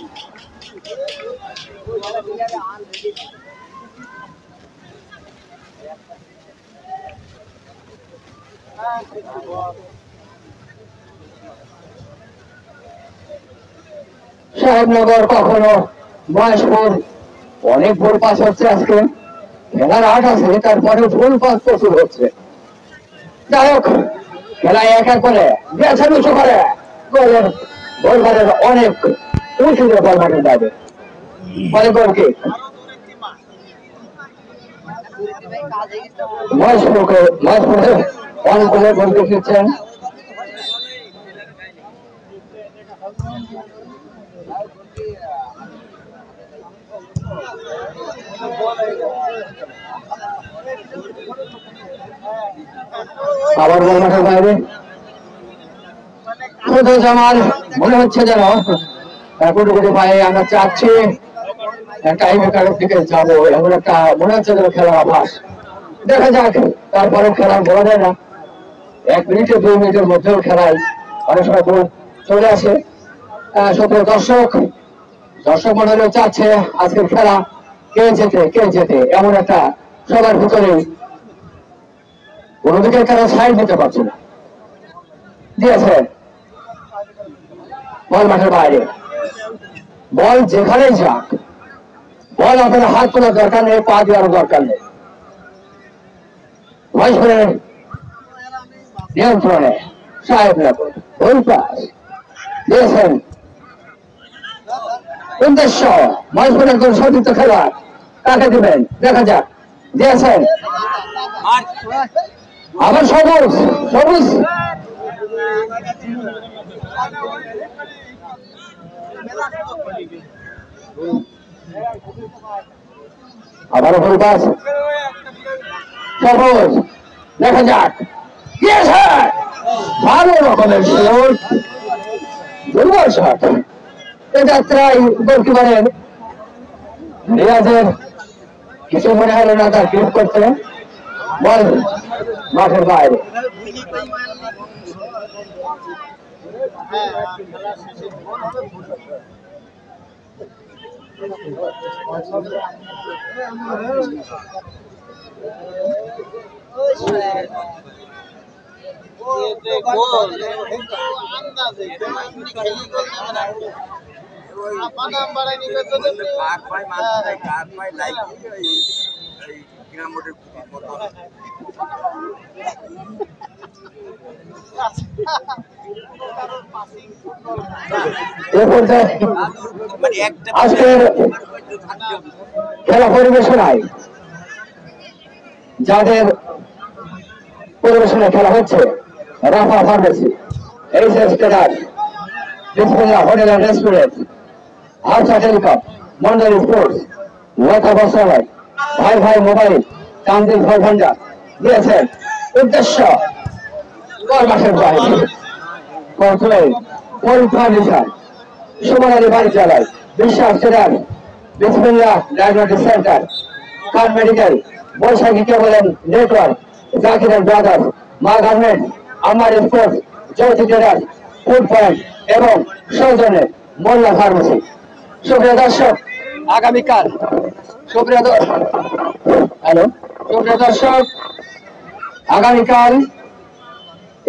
সাহেবনগর কখনো মহেশপুর অনেক ভুল পাস হচ্ছে, আজকে খেলার আট আছে তারপরে ভুল পাস প্রচুর হচ্ছে। যাই হোক খেলায় এক এক করে গেছেন উঁচু করে গোলের গোল ঘরের অনেক উঁচুতে বল মাঠে যাবে, ফলে গোল কিক। মহেশপুরে অনেক গোলের গোল কিক দিচ্ছেন। আবার বল মাঠের বাইরে জামাল মনে হচ্ছে যেন কোটি পায়ে আমরা চাচ্ছি টাইমে কারোর দিকে যাবো, এমন একটা মনে হচ্ছে যেন খেলার আভাস। দেখা যাক, তারপরে খেলা বলা যায় না, 1 মিনিটে 2 মিনিটের মধ্যেও খেলায় অনেক সময় গোল চলে আসে। সকল দর্শক মন্ডলী চাচ্ছে আজকের খেলা কে জেতে এমন একটা সবার ভিতরে কোনদিকে তারা সাইড দিতে পারছে না। দিয়েছে বল মাঠের বাইরে, বল যেখানেই যাক, বল আপনার হাত তোলার দরকার নেই, পা দেওয়ার দরকার নেই। মহেশপুরের নিয়ন্ত্রণে সাহেবনগর গোল পাস দিয়েছেন, উদ্দেশ্য মহেশপুরের একজন সতীর্থ খেলোয়াড়, কাকে দিবেন দেখা যাক। দিয়েছেন আবার সবুজ আবারও ফুল পাস সবুজ, দেখা যাক ভালো রকমের শট, দুর্বল শট। এ যাত্রায় গোলকিপারের রিয়াজের কিছু মনে হলো না তার ক্লিপ করতে, বল মাঠের বাইরে। আজকের খেলা পরিবেশনায় যাদের পরিবেশনায় খেলা হচ্ছে Rafa pharmacy, HS trader, Bismillah hotel and restaurant, Halsa telecom, Mondal sports, ওয়াকা বসাবাই, ভাই ভাই মোবাইল, কান্দিল ভাই ভান্ডার দিয়েছেন। উদ্দেশ্য মাসের বাইরে সুমনালী বাড়ি চালায়, বিশ্বাস ট্রেডার, বিসমিল্লাহ ডায়াগনস্টিক সেন্টার, কার মেডিকেল, বৈশাখী কেবল নেটওয়ার্ক, জাকির ব্রাদার্স, মা গার্মেন্টস, আমার স্পোর্টস, জ্যোতি ট্রেডার্স, ফুড পয়েন্ট এবং সৌজন্যে মোল্লা ফার্মেসি। সুপ্রিয় দর্শক, আগামীকাল সুপ্রিয় দর্শক আগামীকাল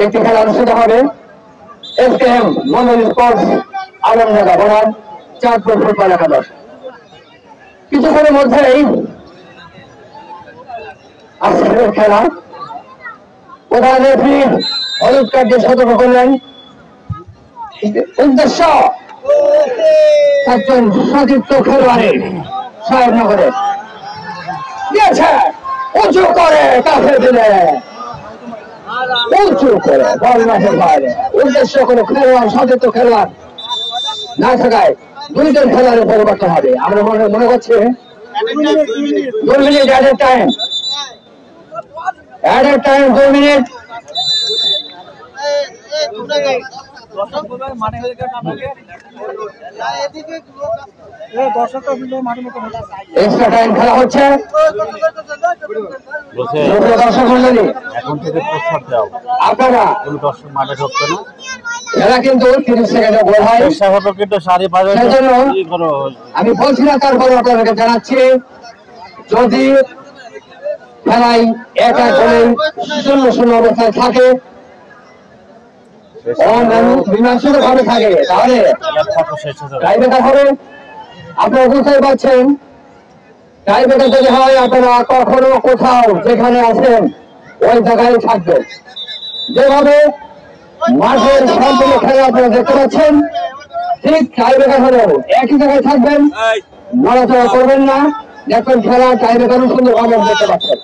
একটি খেলা অনুষ্ঠিত হবে। এসকেএম মন্ডল স্পোর্টস আলমনগর বনাম চাঁদপুর ফুটবল একাদশ। কিছুক্ষণের মধ্যেই আজকের খেলা প্রধান রেফারি হলুদ কার্ড দিয়ে সতর্ক করলেন। উদ্দেশ্য একজন সতীর্থ খেলোয়াড়ের সাহেবনগরে দিয়েছে, উঁচু করে কাছে দিলে উঁচু করে বল মাঠের বাইরে। উদ্দেশ্য কোনো খেলোয়াড় সতীর্থ খেলোয়াড় না থাকায় দুইজন খেলোয়াড়ের পরিবর্তন হবে। আমরা মনে করছি 2 minute added time, 2 minute. Extra time খেলা হচ্ছে। দর্শক মন্ডলী, আপনারা খেলা কিন্তু 30 সেকেন্ডে গোল হয়, সেজন্য আমি বলছি না, তারপরে আপনাদেরকে জানাচ্ছি যদি খেলায় 1-1 গোলে 0-0 অবস্থায় থাকে, মীমাংসিত ভাবে থাকে, তাহলে টাইব্রেকার হবে। আপনারা বুঝতেই পারছেন, টাইব্রেকার যদি হয় আপনারা কখনো কোথাও যেখানে আছেন ওই জায়গায় থাকবেন। যেভাবে মাঠের সম্পূর্ণ খেলা আপনারা দেখতে পাচ্ছেন, ঠিক টাইব্রেকার হলেও একই জায়গায় থাকবেন, নড়াচড়া করবেন না। দেখবেন খেলা টাইব্রেকার সুন্দর ভাবে দেখতে পাচ্ছেন।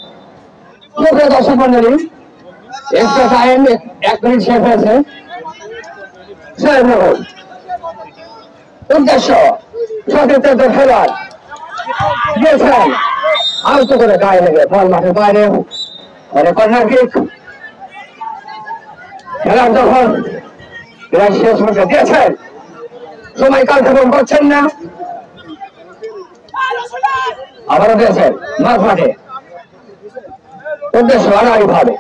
সুপ্রিয় দর্শক মন্ডলী, এক্সট্রা টাইম 1 মিনিট শেষ হয়েছে। উদ্দেশ্য সতীর্থ খেলোয়াড় দিয়েছেন, আহত করে গায়ে লেগে বল মাঠের বাইরে, কর্নার কিক। খেলার যখন প্রায় শেষ হতে দিয়েছেন, সময় কালক্ষেপণ করছেন না, আবারও দিয়েছেন মাঝ মাঠে। উদ্দেশ্য আড়াই ভাবে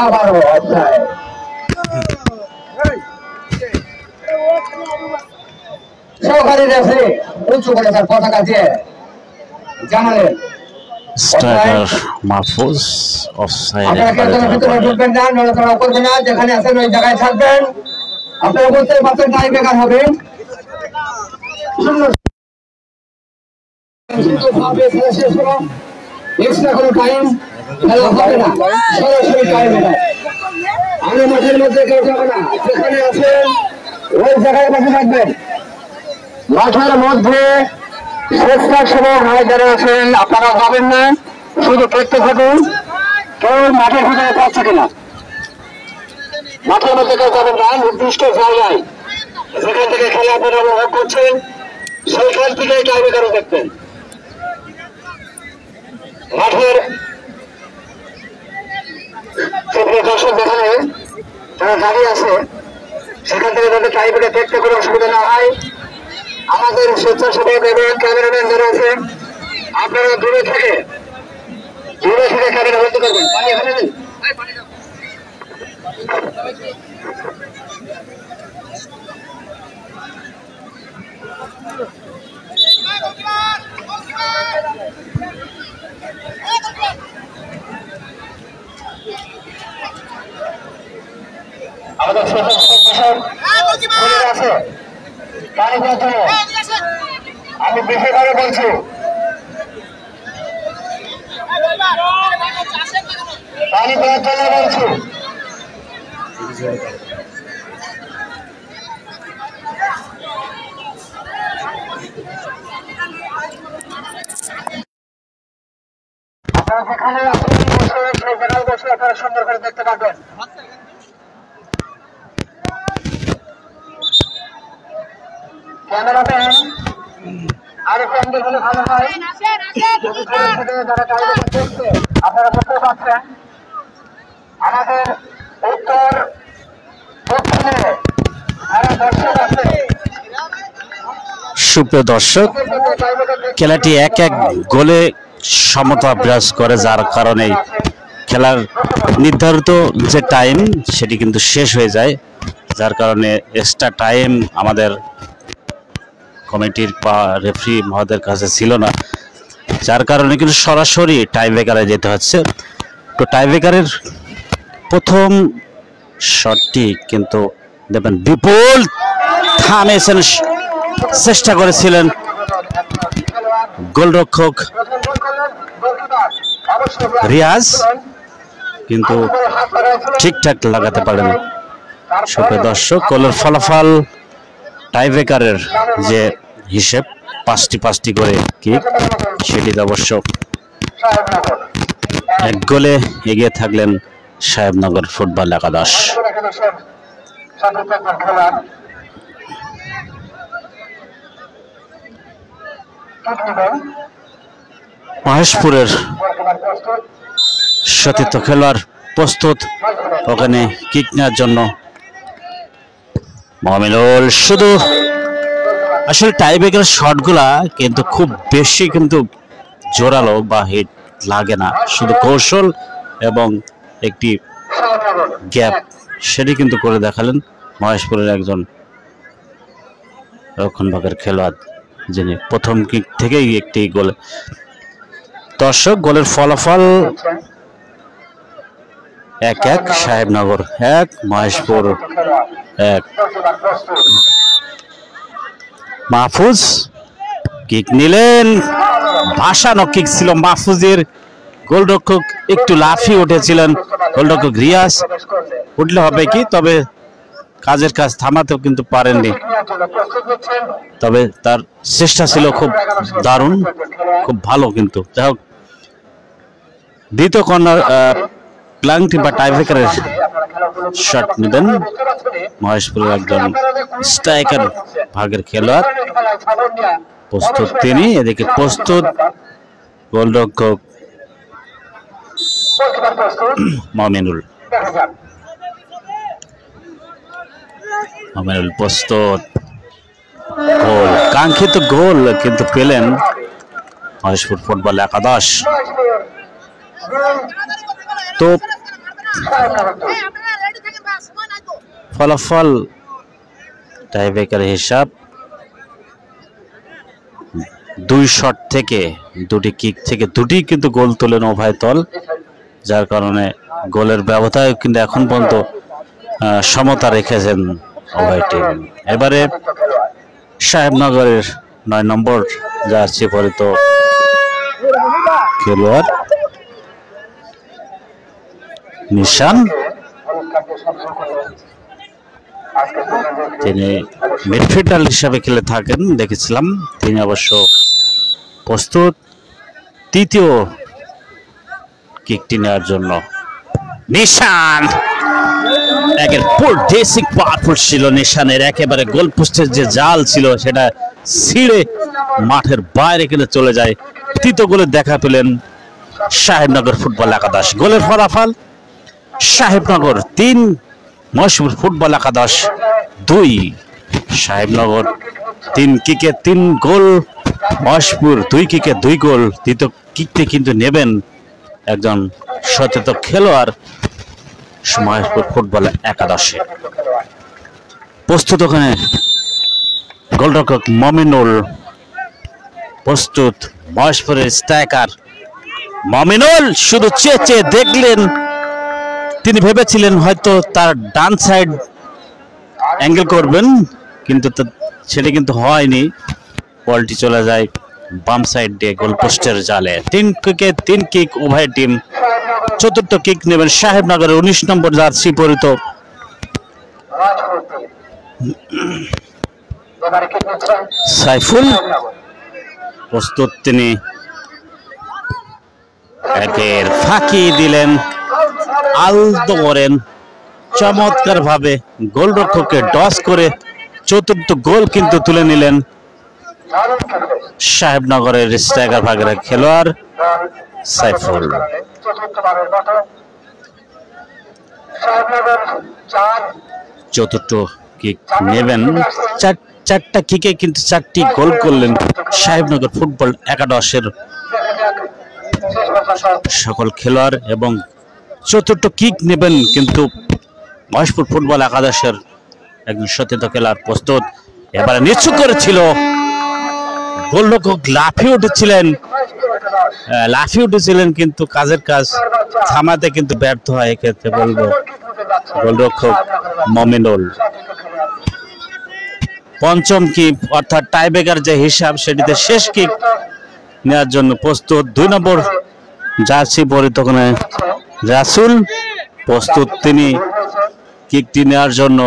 আবারও অধ্যায় সহকারী রেফারি উঁচু করে তার পতাকা দিয়ে জানালেন স্ট্রাইকার মাহফুজ অফসাইড। আপনারা কেউ ভিতরে ঢুকবেন না, নড়াচড়া করবেন না, যেখানে আছেন ওই জায়গায় থাকবেন। আপনারা বুঝতে পারছেন টাই বেকার হবে। এক্সট্রা কোনো টাইম খেলা হবে না, সরাসরি টাইম। আমি মাঠের মধ্যে কেউ যাবে না, যেখানে আছেন ওই জায়গায় বসে থাকবেন। মাঠের মধ্যে স্বেচ্ছাসেবক ভাই যারা আছেন আপনারা যাবেন না, শুধু দেখতে থাকুন কেউ মাঠের ভিতরে যাচ্ছে কিনা। মাঠের মধ্যে কেউ যাবেন না, নির্দিষ্ট জায়গায় যেখান থেকে খেলা আপনারা উপভোগ করছেন সেইখান থেকে টাইব্রেকার দেখবেন। মাঠের দর্শক যেখানে তারা দাঁড়িয়ে আছে সেখান থেকে যাতে টাইব্রেকার দেখতে কোনো অসুবিধা না হয়, আমাদের স্বেচ্ছাসেবক এবং ক্যামেরাম্যান যারা আছেন আপনারা দূরে থেকে ক্যামেরা বলতে পারবেন। পানি এখানে নেই। আমাদের আছে পানি দেওয়ার জন্য আমি বিশেষভাবে বলছি, পানি দেওয়ার জন্য বলছি। আপনারা যেখানে বসে আপনারা সুন্দর করে দেখতে পাবেন। ক্যামেরাম্যান আরো ক্যান্ডেল হলে ভালো হয়। যারা টাইব্রেকার দেখছে আপনারা বুঝতে পারছেন আমাদের উত্তর দক্ষিণে যারা দর্শক আছে। সুপ্রিয় দর্শক, খেলাটি 1-1 গোলে সমতা বিরাজ করে, যার কারণে খেলার নির্ধারিত যে টাইম সেটি কিন্তু শেষ হয়ে যায়, যার কারণে এক্সট্রা টাইম আমাদের কমিটির বা রেফারি মহোদয়ের কাছে ছিল না, যার কারণে কিন্তু সরাসরি টাইব্রেকারে যেতে হচ্ছে। তো টাইব্রেকারের প্রথম শটটি কিন্তু দেখবেন বিপুল থামেছেন, চেষ্টা করেছিলেন গোলরক্ষক রিয়াজ, কিন্তু ঠিকঠাক লাগাতে পারেন। সুপ্রিয় দর্শক, গোলের ফলাফল টাইব্রেকারের যে হিসেব 5টি করে কিক, সেটিতে অবশ্য 1 গোলে এগিয়ে থাকলেন সাহেবনগর ফুটবল একাদশ। মহেশপুরের সতীর্থ খেলোয়াড় প্রস্তুত ওখানে কিক নেওয়ার জন্য। মমিনুল শুধু আসলে টাইব্রেকার শটগুলা কিন্তু খুব বেশি কিন্তু জোরালো বা হিট লাগে না, শুধু কৌশল এবং একটি গ্যাপ সেটি কিন্তু করে দেখালেন মহেশপুরের একজন রক্ষণভাগের খেলোয়াড়, যিনি প্রথম কিক থেকেই একটি গোল। দর্শক, গোলের ফলাফল 1-1, সাহেবনগর 1 মহেশপুর 1। মাহফুজ কিক নিলেন, ভাসানো কিক ছিল মাহফুজের, গোলরক্ষক একটু লাফিয়ে উঠেছিলেন, গোলরক্ষক রিয়াজ উঠলে হবে কি, তবে কাজের কাজ থামাতেও কিন্তু পারেননি, তবে তার চেষ্টা ছিল খুব দারুণ, খুব ভালো। কিন্তু যাই হোক, দ্বিতীয় কর্নার প্লাংটি বা টাইব্রেকারের শট নেবেন মহেশপুরের একজন স্ট্রাইকার ভাগের খেলোয়াড়, প্রস্তুত তিনি, এদিকে প্রস্তুত গোলরক্ষক মমিনুল প্রস্তুত, গোল, কাঙ্ক্ষিত গোল কিন্তু পেলেন মহেশপুর ফুটবল একাদশ। তো ফলাফল টাইব্রেকার হিসাব 2 শট থেকে 2টি কিক থেকে 2টি কিন্তু গোল তোলেন উভয় দল, যার কারণে গোলের ব্যবধায় কিন্তু এখন পর্যন্ত সমতা রেখেছেন উভয় টিম। এবারে সাহেবনগরের 9 নম্বর জার্সি পরিত খেলোয়াড় নিশান, তিনি মিডফিল্ডার হিসাবে খেলে থাকেন দেখেছিলাম, তিনি অবশ্য প্রস্তুত তৃতীয় কিকটি নেওয়ার জন্য। নিশান একের ডেসিক পাওয়ারফুল ছিল নিশানের, একেবারে গোল পোস্টের যে জাল ছিল সেটা ছিঁড়ে মাঠের বাইরে কিন্তু চলে যায়। তৃতীয় গোলে দেখা পেলেন সাহেবনগর ফুটবল একাদশ। গোলের ফলাফল সাহেবনগর 3, মহেশপুর ফুটবল একাদশ 2। সাহেবনগর 3 কিকে 3 গোল, মহেশপুর 2 কিকে 2 গোল। তৃতীয় কিকটি কিন্তু নেবেন একজন সচেতন খেলোয়াড় মহেশপুর ফুটবল একাদশে। প্রস্তুত ওখানে গোলরক্ষক মমিনুল, প্রস্তুত মহেশপুরের স্ট্রাইকার মমিনুল। শুধু চেয়ে দেখলেন, তিনি ভেবেছিলেন হয়তো তার ডান সাইড অ্যাঙ্গেল করবেন, কিন্তু সেটা কিন্তু হয়নি। বলটি চলে যায় বাম সাইড দিয়ে গোল পোস্টের জালে। 3 কিকে 3 কিক উভয় টিম। চতুর্থ কিক নেবেন সাহেবনগরের 19 নম্বর জার্সি পরিত সাইফুল। প্রস্তুত তিনি, একের ফাঁকি দিলেন, আলতো করেন চমৎকার ভাবে, গোলরক্ষককে ডস করে চতুর্থ গোল কিন্তু তুলে নিলেন সাহেবনগরের স্ট্রাইকার ভাগের খেলোয়াড় সাইফুল। চতুর্থ কিক নেবেন। চারটা কিকে কিন্তু 4টি গোল করলেন সাহেবনগর ফুটবল একাদশের সকল খেলোয়াড়, এবং চতুর্থ কিক নেবেন কিন্তু মহেশপুর ফুটবল একাদশের একজন সচেতন খেলোয়াড়। প্রস্তুত, এবারে নিচু করেছিল, গোলরক্ষক লাফিয়ে উঠেছিলেন কিন্তু কাজের কাজ থামাতে কিন্তু ব্যর্থ হয়। এক্ষেত্রে বলবো গোলরক্ষক মমিনুল। পঞ্চম কিক অর্থাৎ টাইব্রেকার যে হিসাব, সেটিতে শেষ কিক নেওয়ার জন্য প্রস্তুত 2 নম্বর জার্সি পরিত রাসুল। প্রস্তুত তিনি কিকটি নেওয়ার জন্য।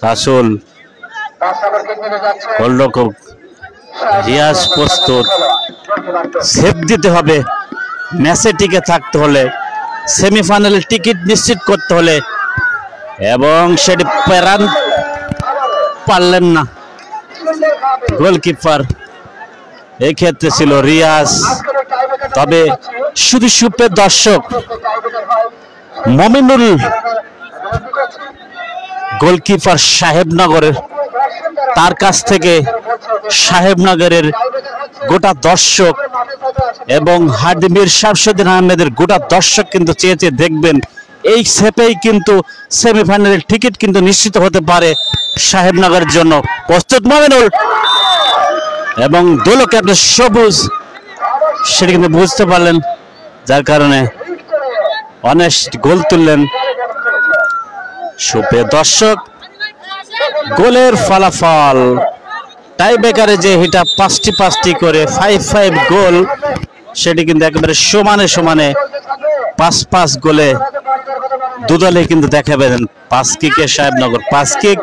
রাসুল, গোলরক্ষক রিয়াজ প্রস্তুত। সেভ দিতে হবে, ম্যাচে টিকে থাকতে হলে, সেমিফাইনালের টিকিট নিশ্চিত করতে হলে, এবং সেটি পারলেন না গোলকিপার, এই ক্ষেত্রে ছিল রিয়াজ। তবে শুধু সুপ্রিয় দর্শক, মমিনুল গোলকিপার সাহেবনগরের, তার কাছ থেকে সাহেবনগরের গোটা দর্শক এবং হাদিমির শামসুদ্দিন আহমেদের গোটা দর্শক কিন্তু চেয়ে দেখবেন এই সেপেই কিন্তু সেমিফাইনালের টিকিট কিন্তু নিশ্চিত হতে পারে সাহেবনগরের জন্য। প্রস্তুত মমিনুল, এবং দোলো ক্যাপ্টেন সবুজ সেটি কিন্তু বুঝতে পারলেন, যার কারণে অনেস্ট গোল তুললেন। সুপ্রিয় দর্শক, গোলের ফলাফল টাইব্রেকারে যে হিটা 5টি করে 5 গোল, সেটি কিন্তু একেবারে সমানে 5 গোলে দুদলে কিন্তু দেখাবেন। 5 কিকে সাহেবনগর 5 কিক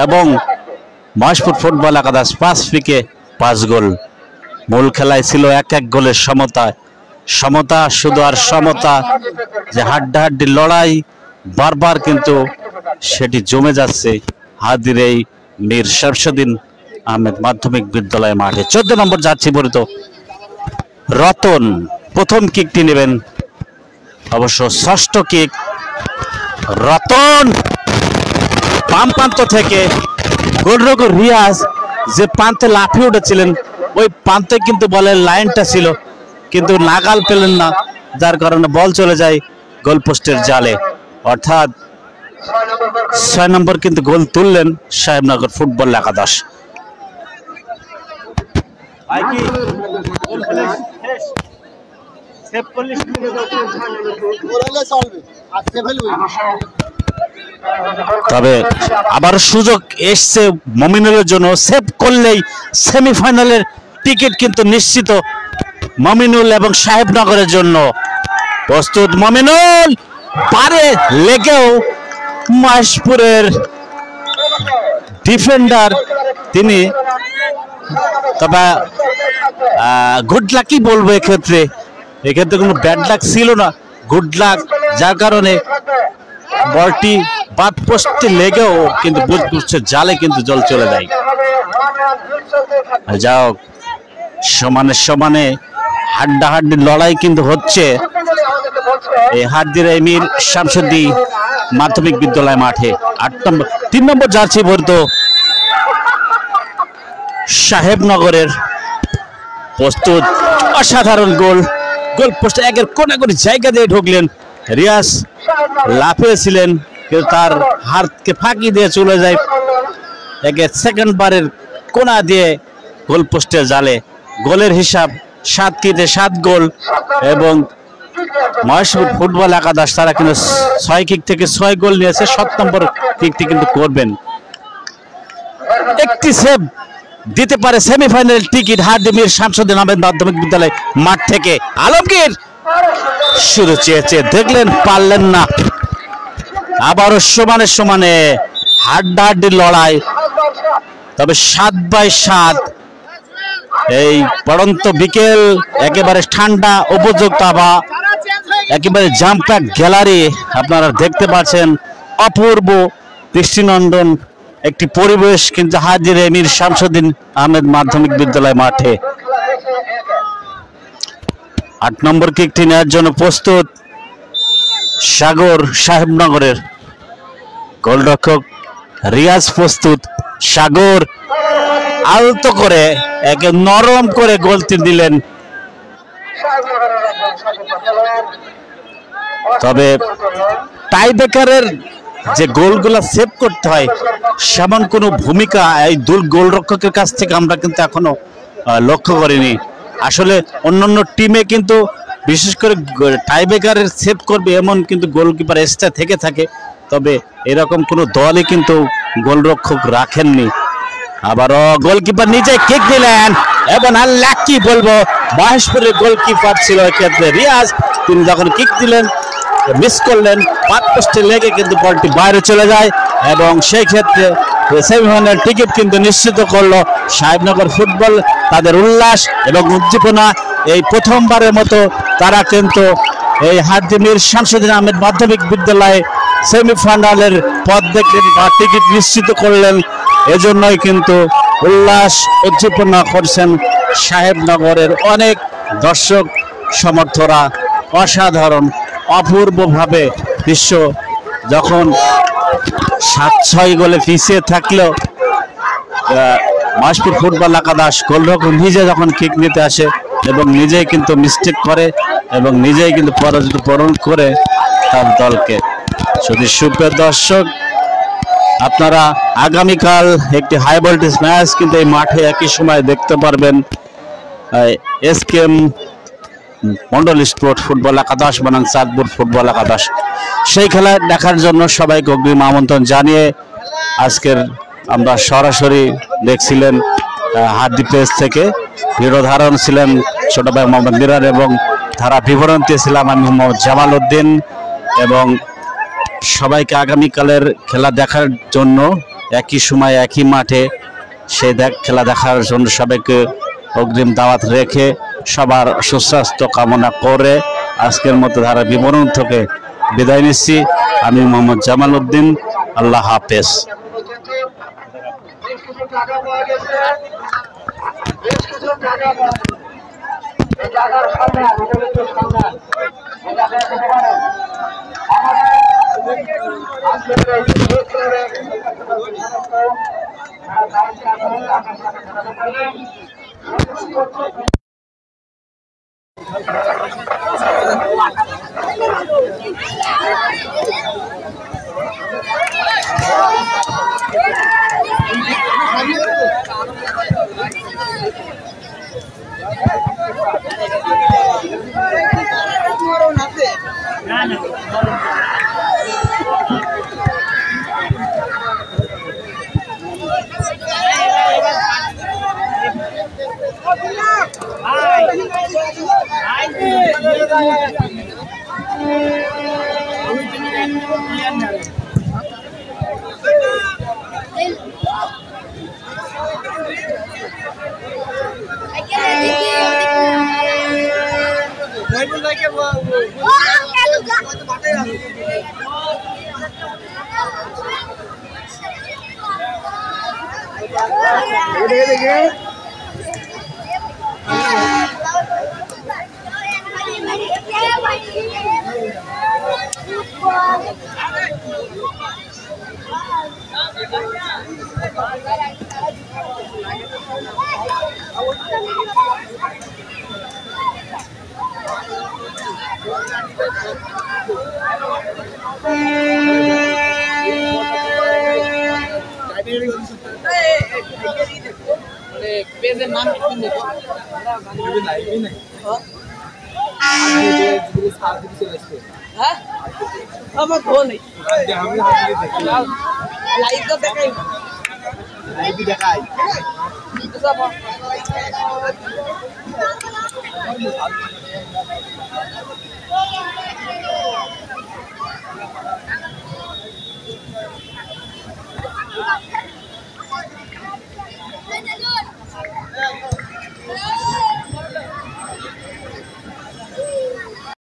এবং মহেশপুর ফুটবল একাদশ 5 কিকে 5 গোল। মূল খেলায় ছিল 1 গোলের সমতা, শুধু আর সমতা, যে হাড্ডাহাড্ডি লড়াই বারবার কিন্তু সেটি জমে যাচ্ছে হাদির এই মীর শামসুদ্দিন আহমেদ মাধ্যমিক বিদ্যালয় মাঠে। 14 নম্বর জার্সি পরিত রতন প্রথম কিকটি নেবেন, অবশ্য ষষ্ঠ কিক। রতন বাম প্রান্ত থেকে গোলরক্ষক রিয়াজ যে প্রান্তে লাফিয়ে উঠেছিলেন, ওই প্রান্তে কিন্তু বলের লাইনটা ছিল, কিন্তু নাগাল পেলেন না, যার কারণে বল চলে যায় গোল পোস্টের জালে। অর্থাৎ 6 নম্বর কিন্তু গোল তুললেন সাহেবনগর ফুটবল একাদশ। তবে আবার সুযোগ এসছে মমিনুলের জন্য, সেভ করলেই সেমিফাইনালের টিকিট কিন্তু নিশ্চিত মমিনুল এবং সাহেবনগরের জন্য। প্রস্তুত মমিনুল, পারে লেগেও মহেশপুরের ডিফেন্ডার তিনি তবে গুড লাকই বলবো এক্ষেত্রে কোনো ব্যাড লাক ছিল না, গুড লাক, যার কারণে বলটি বাদ পোস্টে লেগেও কিন্তু জালে কিন্তু জল চলে যায়। যাও সমানে সমানে হাড্ডাহাড্ডি লড়াই কিন্তু হচ্ছে এই হাড্ডির এমির শামসুদ্দি মাধ্যমিক বিদ্যালয় মাঠে। 3 নম্বর জার্সি ভরিত সাহেবনগরের প্রস্তুত, অসাধারণ গোল, গোল পোস্টে একের কোনাকুনি জায়গা দিয়ে ঢুকলেন রিয়াজ, লাফিয়েছিলেন কিন্তু তার হাতকে ফাঁকি দিয়ে চলে যায় একের সেকেন্ড বারের কোনা দিয়ে গোল পোস্টের জালে। গোলের হিসাব 7 গোল এবং মহেশপুর ফুটবল একাদশ তারা কিন্তু 6 কিক থেকে 6 গোল নিয়েছে। 7 নম্বর কিকটি কিন্তু করবেন, একটি সেভ দিতে পারে সেমিফাইনাল টিকিট হাড্ডিমির শামসুদ্দিন আহমেদ মাধ্যমিক বিদ্যালয় মাঠ থেকে। আলমগীর শুরু চেয়েছে, দেখলেন পারলেন না, আবারও সমানে সমানে হাড্ডাহাড্ডি লড়াই। তবে 7/7 এই পড়ন্ত বিকেল, একেবারে ঠান্ডা উপযুক্ত আবহাওয়া, একেবারে জাম প্যাক গ্যালারি আপনারা দেখতে পাচ্ছেন, অপূর্ব দৃষ্টিনন্দন একটি পরিবেশ কিন্তু হাজির এমির শামসুদ্দিন আহমেদ মাধ্যমিক বিদ্যালয় মাঠে। 8 নম্বর কিকটি নেওয়ার জন্য প্রস্তুত সাগর সাহেবনগরের গোলরক্ষক রিয়াজ প্রস্তুত। সাগর আলতো করে একে নরম করে গোলটি দিলেন। তবে টাইব্রেকারের যে গোলগুলা সেভ করতে হয় সেমন কোনো ভূমিকা এই গোলরক্ষকের কাছ থেকে আমরা কিন্তু এখনো লক্ষ্য করিনি। আসলে অন্যান্য টিমে কিন্তু বিশেষ করে টাইব্রেকারের সেভ করবে এমন কিন্তু গোলকিপার এক্সট্রা থেকে থাকে, তবে এরকম কোনো দলই কিন্তু গোলরক্ষক রাখেননি। আবারও গোলকিপার নিজে কিক দিলেন এবং আল্লাহ কি বলবো, মহেশপুরের গোলকিপার ছিল এক্ষেত্রে রিয়াজ, তিনি যখন কিক দিলেন মিস করলেন, পাত পোস্টে লেগে কিন্তু বলটি বাইরে চলে যায় এবং সেই ক্ষেত্রে সেমিফাইনাল টিকিট কিন্তু নিশ্চিত করলো সাহেবনগর ফুটবল। তাদের উল্লাস এবং উদ্দীপনা, এই প্রথমবারের মতো তারা কিন্তু এই হাড্ডিমির শামসুদ্দিন আহমেদ মাধ্যমিক বিদ্যালয়ে সেমিফাইনালের পথ দেখলেন বা টিকিট নিশ্চিত করলেন। এজন্যই কিন্তু উল্লাস উদ্দীপনা করছেন সাহেবনগরের অনেক দর্শক সমর্থকরা। অসাধারণ অপূর্বভাবে দৃশ্য, যখন 7-6 গোলে পিছিয়ে থাকলেও মহেশপুর ফুটবল একাদশ গোলরক্ষক নিজে যখন কিক নিতে আসে এবং নিজেই কিন্তু মিস্টেক করে এবং নিজেই কিন্তু পরাজিত বরণ করে তার দলকে। শুধু সুপ্রিয় দর্শক, আপনারা আগামীকাল একটি হাই ভোল্টেজ ম্যাচ কিন্তু এই মাঠে একই সময় দেখতে পারবেন। এসকেএম মন্ডল স্পোর্ট ফুটবল একাদশ বনাম চাঁদপুর ফুটবল একাদশ, সেই খেলা দেখার জন্য সবাইকে অগ্রিম আমন্ত্রণ জানিয়ে আজকের আমরা সরাসরি দেখছিলেন হাড্ডি পেজ থেকে, ভিডিও ধারণ ছিলেন ছোট ভাই মোহাম্মদ মিরার এবং ধারা বিবরণ দিয়েছিলাম আমি মোহাম্মদ জামাল উদ্দিন। এবং সবাইকে আগামীকালের খেলা দেখার জন্য একই সময় একই মাঠে সেই খেলা দেখার জন্য সবাইকে অগ্রিম দাওয়াত রেখে সবার সুস্বাস্থ্য কামনা করে আজকের মতো ধারা বিবরণ থেকে বিদায় নিচ্ছি। আমি মোহাম্মদ জামাল উদ্দিন, আল্লাহ হাফেজ। পেজের নাম কি নেব হ্যাঁ আমার ফোন নেই লাইভ তো দেখাই লাইভ দেখাই